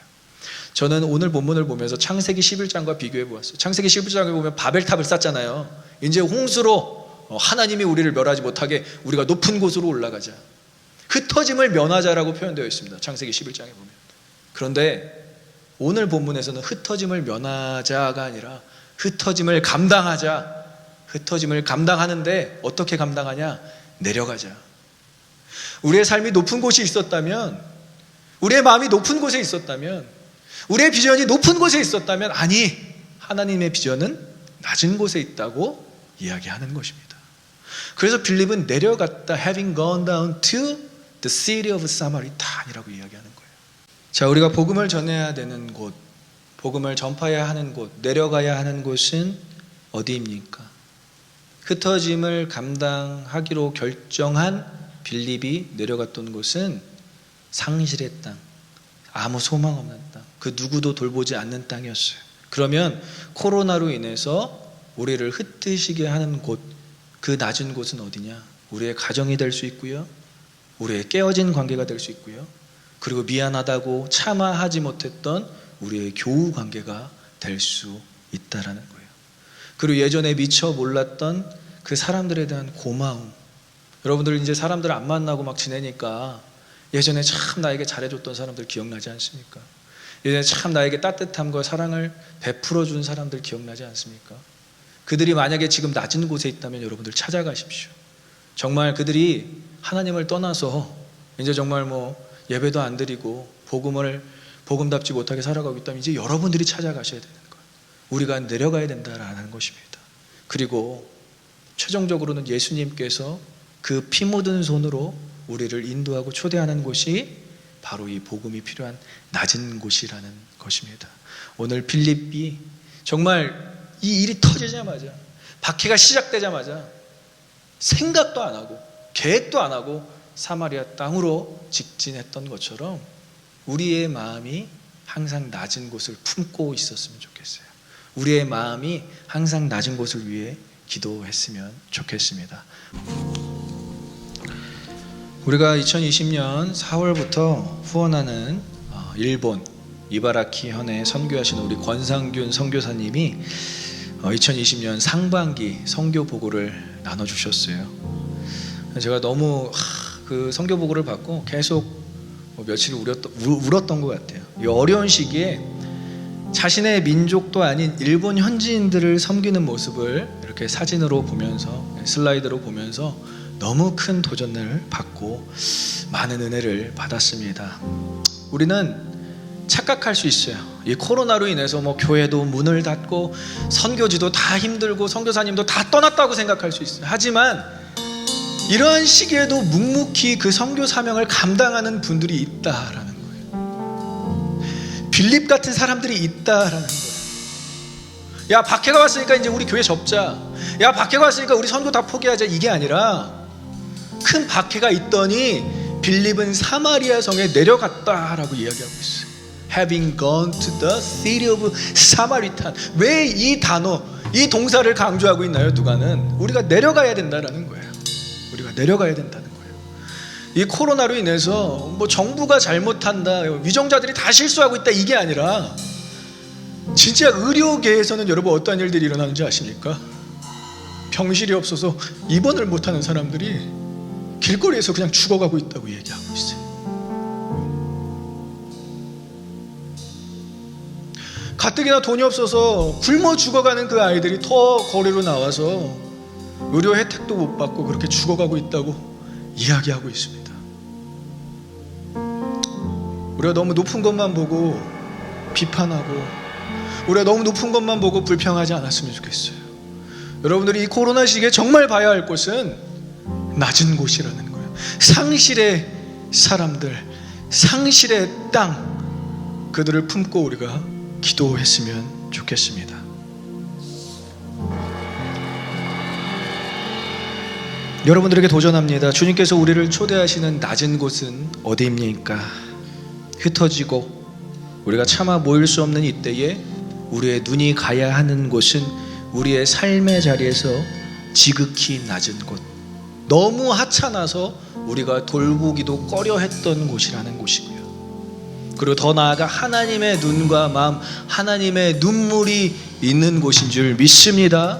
저는 오늘 본문을 보면서 창세기 11장과 비교해 보았어요. 창세기 11장에 보면 바벨탑을 쌓잖아요. 이제 홍수로 하나님이 우리를 멸하지 못하게 우리가 높은 곳으로 올라가자, 흩어짐을 면하자라고 표현되어 있습니다. 창세기 11장에 보면. 그런데 오늘 본문에서는 흩어짐을 면하자가 아니라 흩어짐을 감당하자. 흩어짐을 감당하는데 어떻게 감당하냐? 내려가자. 우리의 삶이 높은 곳이 있었다면, 우리의 마음이 높은 곳에 있었다면, 우리의 비전이 높은 곳에 있었다면, 아니, 하나님의 비전은 낮은 곳에 있다고 이야기하는 것입니다. 그래서 빌립은 내려갔다, having gone down to the city of Samaritan이라고 이야기하는 거예요. 자, 우리가 복음을 전해야 되는 곳, 복음을 전파해야 하는 곳, 내려가야 하는 곳은 어디입니까? 흩어짐을 감당하기로 결정한 빌립이 내려갔던 곳은 상실의 땅, 아무 소망 없는 땅, 그 누구도 돌보지 않는 땅이었어요. 그러면 코로나로 인해서 우리를 흩으시게 하는 곳, 그 낮은 곳은 어디냐? 우리의 가정이 될 수 있고요, 우리의 깨어진 관계가 될 수 있고요, 그리고 미안하다고 참아하지 못했던 우리의 교우 관계가 될 수 있다라는 거예요. 그리고 예전에 미처 몰랐던 그 사람들에 대한 고마움. 여러분들 이제 사람들 안 만나고 막 지내니까 예전에 참 나에게 잘해줬던 사람들 기억나지 않습니까? 예전에 참 나에게 따뜻함과 사랑을 베풀어 준 사람들 기억나지 않습니까? 그들이 만약에 지금 낮은 곳에 있다면 여러분들 찾아가십시오. 정말 그들이 하나님을 떠나서 이제 정말 뭐 예배도 안 드리고 복음답지 못하게 살아가고 있다면 이제 여러분들이 찾아가셔야 되는 거예요. 우리가 내려가야 된다라는 것입니다. 그리고 최종적으로는 예수님께서 그 피 묻은 손으로 우리를 인도하고 초대하는 곳이 바로 이 복음이 필요한 낮은 곳이라는 것입니다. 오늘 빌립이 정말 이 일이 터지자마자, 박해가 시작되자마자 생각도 안 하고 계획도 안 하고 사마리아 땅으로 직진했던 것처럼 우리의 마음이 항상 낮은 곳을 품고 있었으면 좋겠어요. 우리의 마음이 항상 낮은 곳을 위해 기도했으면 좋겠습니다. 우리가 2020년 4월부터 후원하는 일본 이바라키 현에 선교하시는 우리 권상균 선교사님이 2020년 상반기 선교 보고를 나눠주셨어요. 제가 너무 그 선교 보고를 받고 계속 며칠 울었던 것 같아요. 이 어려운 시기에 자신의 민족도 아닌 일본 현지인들을 섬기는 모습을 이렇게 사진으로 보면서, 슬라이드로 보면서 너무 큰 도전을 받고 많은 은혜를 받았습니다. 우리는 착각할 수 있어요. 이 코로나로 인해서 뭐 교회도 문을 닫고 선교지도 다 힘들고 선교사님도 다 떠났다고 생각할 수 있어요. 하지만 이러한 시기에도 묵묵히 그 선교 사명을 감당하는 분들이 있다라는 거예요. 빌립 같은 사람들이 있다라는 거예요. 야, 박해가 왔으니까 이제 우리 교회 접자. 야, 박해가 왔으니까 우리 선교 다 포기하자. 이게 아니라 큰 박해가 있더니 빌립은 사마리아 성에 내려갔다라고 이야기하고 있어요. Having gone to the city of Samaritan. 왜 이 단어, 이 동사를 강조하고 있나요? 누가는 우리가 내려가야 된다라는 거예요. 우리가 내려가야 된다는 거예요. 이 코로나로 인해서 뭐 정부가 잘못한다, 위정자들이 다 실수하고 있다, 이게 아니라 진짜 의료계에서는 여러분 어떤 일들이 일어나는지 아십니까? 병실이 없어서 입원을 못하는 사람들이 길거리에서 그냥 죽어가고 있다고 얘기하고 있어요. 가뜩이나 돈이 없어서 굶어 죽어가는 그 아이들이 더 거리로 나와서 의료 혜택도 못 받고 그렇게 죽어가고 있다고 이야기하고 있습니다. 우리가 너무 높은 것만 보고 비판하고, 우리가 너무 높은 것만 보고 불평하지 않았으면 좋겠어요. 여러분들이 이 코로나 시기에 정말 봐야 할 곳은 낮은 곳이라는 거예요. 상실의 사람들, 상실의 땅, 그들을 품고 우리가 기도했으면 좋겠습니다. 여러분들에게 도전합니다. 주님께서 우리를 초대하시는 낮은 곳은 어디입니까? 흩어지고 우리가 차마 모일 수 없는 이때에 우리의 눈이 가야 하는 곳은 우리의 삶의 자리에서 지극히 낮은 곳, 너무 하찮아서 우리가 돌보기도 꺼려했던 곳이라는 곳이고요. 그리고 더 나아가 하나님의 눈과 마음, 하나님의 눈물이 있는 곳인 줄 믿습니다.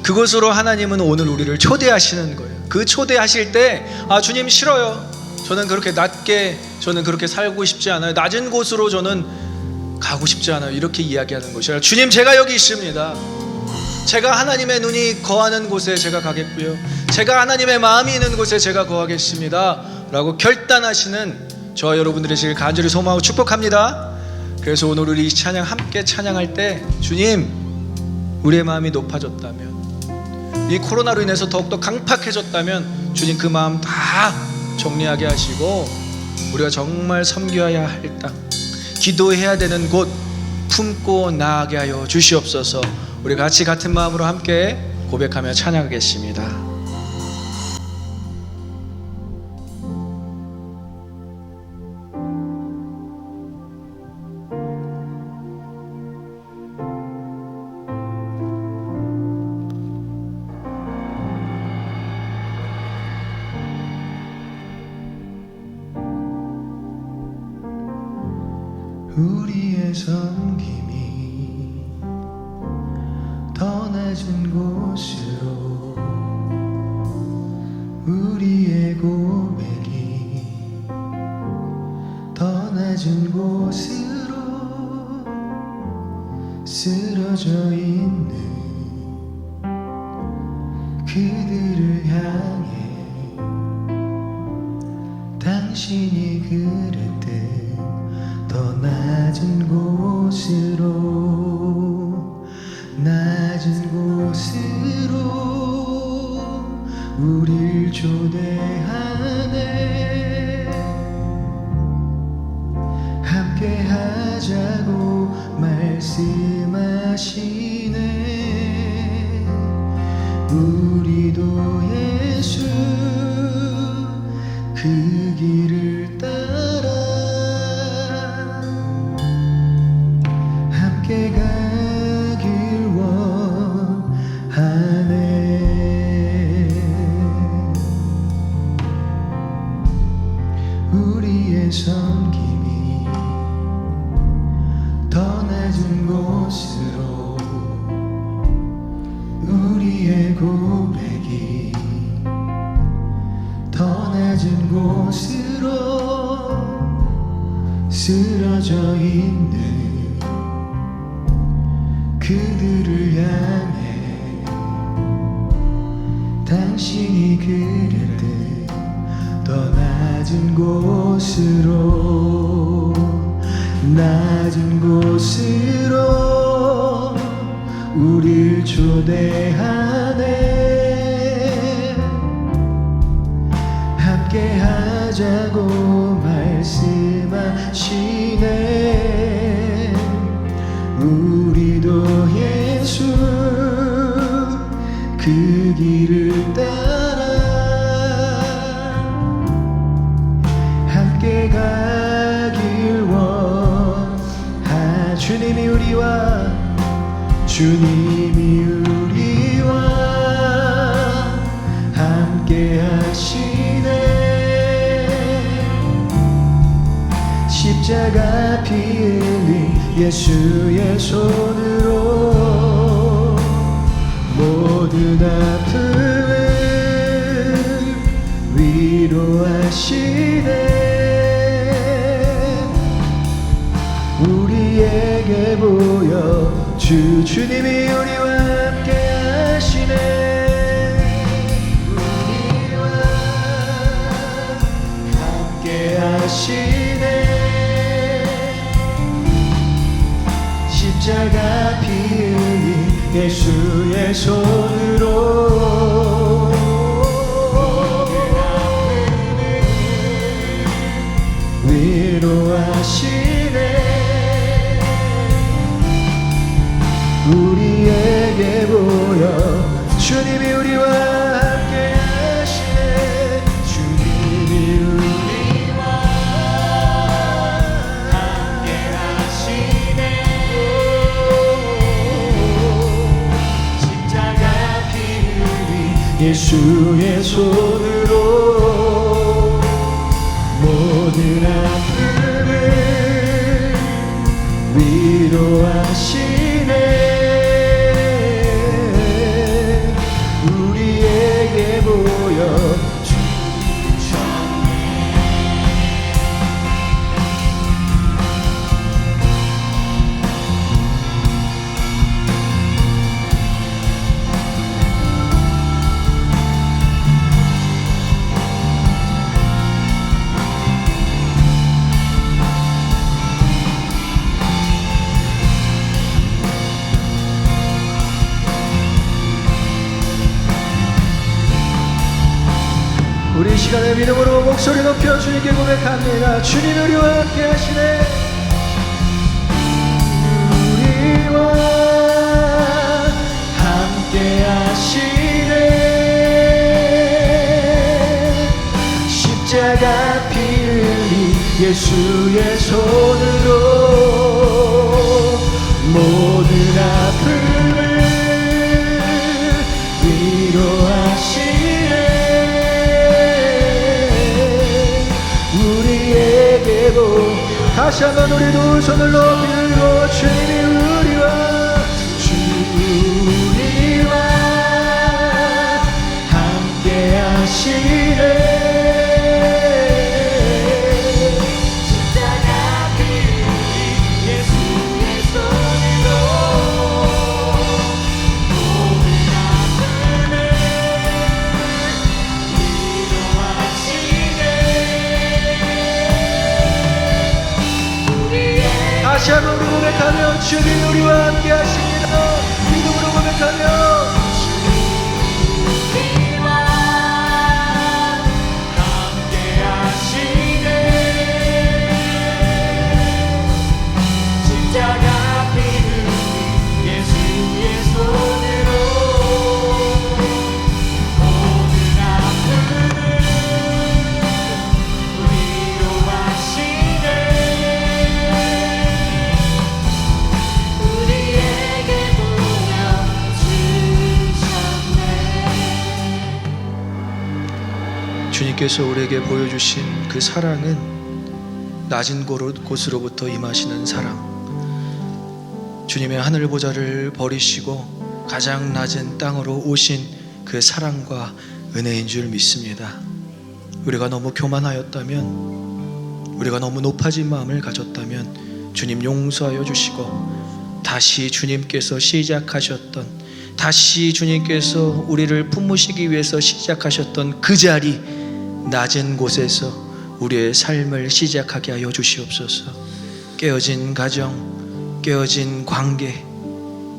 그곳으로 하나님은 오늘 우리를 초대하시는 거예요. 그 초대하실 때, 아, 주님 싫어요. 저는 그렇게 낮게, 저는 그렇게 살고 싶지 않아요. 낮은 곳으로 저는 가고 싶지 않아요. 이렇게 이야기하는 것이 아니라, 주님 제가 여기 있습니다. 제가 하나님의 눈이 거하는 곳에 제가 가겠고요, 제가 하나님의 마음이 있는 곳에 제가 거하겠습니다 라고 결단하시는 저와 여러분들이 되시길 간절히 소망하고 축복합니다. 그래서 오늘 우리 찬양 함께 찬양할 때, 주님 우리의 마음이 높아졌다면, 이 코로나로 인해서 더욱더 강팍해졌다면 주님 그 마음 다 정리하게 하시고 우리가 정말 섬겨야 할 땅, 기도해야 되는 곳 품고 나아가게 하여 주시옵소서. 우리 같이 같은 마음으로 함께 고백하며 찬양하겠습니다. 우리의 섬김이 더 낮은 곳으로, 우리의 고백이 더 낮은 곳으로 쓰러져 있는 그들을 향해 당신이 그랬듯 더 낮은 곳으로 우릴 초대하네. 함께 하자고 말씀하시네. 우리도 예수 그 길을 따라 함께 가길 원하네. 우리의 섬김이 더 낮은 곳으로 우리의 고백이 더 낮은 곳으로 쓰러져 있는 그들을 향해 당신이 그랬듯 더 낮은 곳으로 우릴 초대하네. 함께 하자고 말씀하시네. 우리도 예수 그 길을 따라 함께 가길 원하. 주님이 우리와 함께 하시네. 십자가 피 흘린 예수의 손으로 모든 아픔을 위로하시네. 우리에게 보여 주님이 우리와 함께 하시네. 우리와 함께 하시네. 십자가 피 흘린 예수의 손으로 위로하시네. 우리에게 보여 주님이 우리와 함께 하시네. 주님이 우리와 함께 하시네. 십자가 피 흘린 예수의 손으로 모든 아픔을 위로하시네. 우리에게 보여 주셨네. 우리 이 시간에 믿음으로 목소리 높여 주님께 고백합니다. 주님 우리와 함께 하시네. 우리와 함께 하시네. 십자가 피 흘린 예수의 손으로 모든 아픔을 위로하시네. 다시 한번 우리 두 손을 높이 들고 주님이 우리와 함께 하시네. 십자가 피 흘린 예수의 손으로 모든 아픔을 다시 한번 우리 고백하며 주님 우리와 함께 하십니다. 믿음으로 고백하며 주님께서 우리에게 보여주신 그 사랑은 낮은 곳으로부터 임하시는 사랑, 주님의 하늘 보좌를 버리시고 가장 낮은 땅으로 오신 그 사랑과 은혜인 줄 믿습니다. 우리가 너무 교만하였다면, 우리가 너무 높아진 마음을 가졌다면 주님 용서하여 주시고 다시 주님께서 시작하셨던, 다시 주님께서 우리를 품으시기 위해서 시작하셨던 그 자리, 낮은 곳에서 우리의 삶을 시작하게 하여 주시옵소서. 깨어진 가정, 깨어진 관계,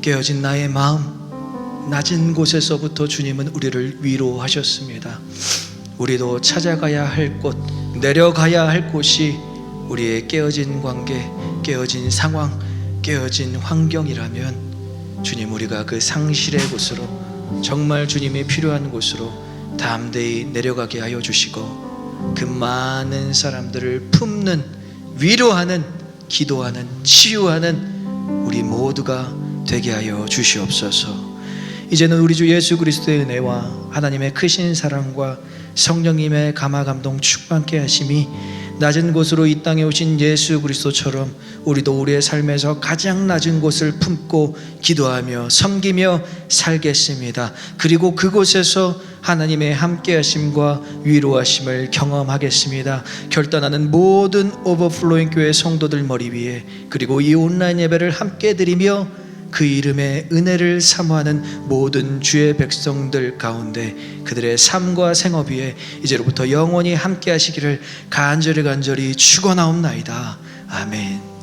깨어진 나의 마음, 낮은 곳에서부터 주님은 우리를 위로하셨습니다. 우리도 찾아가야 할 곳, 내려가야 할 곳이 우리의 깨어진 관계, 깨어진 상황, 깨어진 환경이라면 주님, 우리가 그 상실의 곳으로, 정말 주님이 필요한 곳으로 담대히 내려가게 하여 주시고 그 많은 사람들을 품는, 위로하는, 기도하는, 치유하는 우리 모두가 되게 하여 주시옵소서. 이제는 우리 주 예수 그리스도의 은혜와 하나님의 크신 사랑과 성령님의 감화 감동 충만케 하심이 낮은 곳으로 이 땅에 오신 예수 그리스도처럼 우리도 우리의 삶에서 가장 낮은 곳을 품고 기도하며 섬기며 살겠습니다. 그리고 그곳에서 하나님의 함께하심과 위로하심을 경험하겠습니다. 결단하는 모든 오버플로잉 교회 성도들 머리 위에, 그리고 이 온라인 예배를 함께 드리며 그 이름의 은혜를 사모하는 모든 주의 백성들 가운데 그들의 삶과 생업 위에 이제로부터 영원히 함께 하시기를 간절히 축원하옵나이다. 아멘.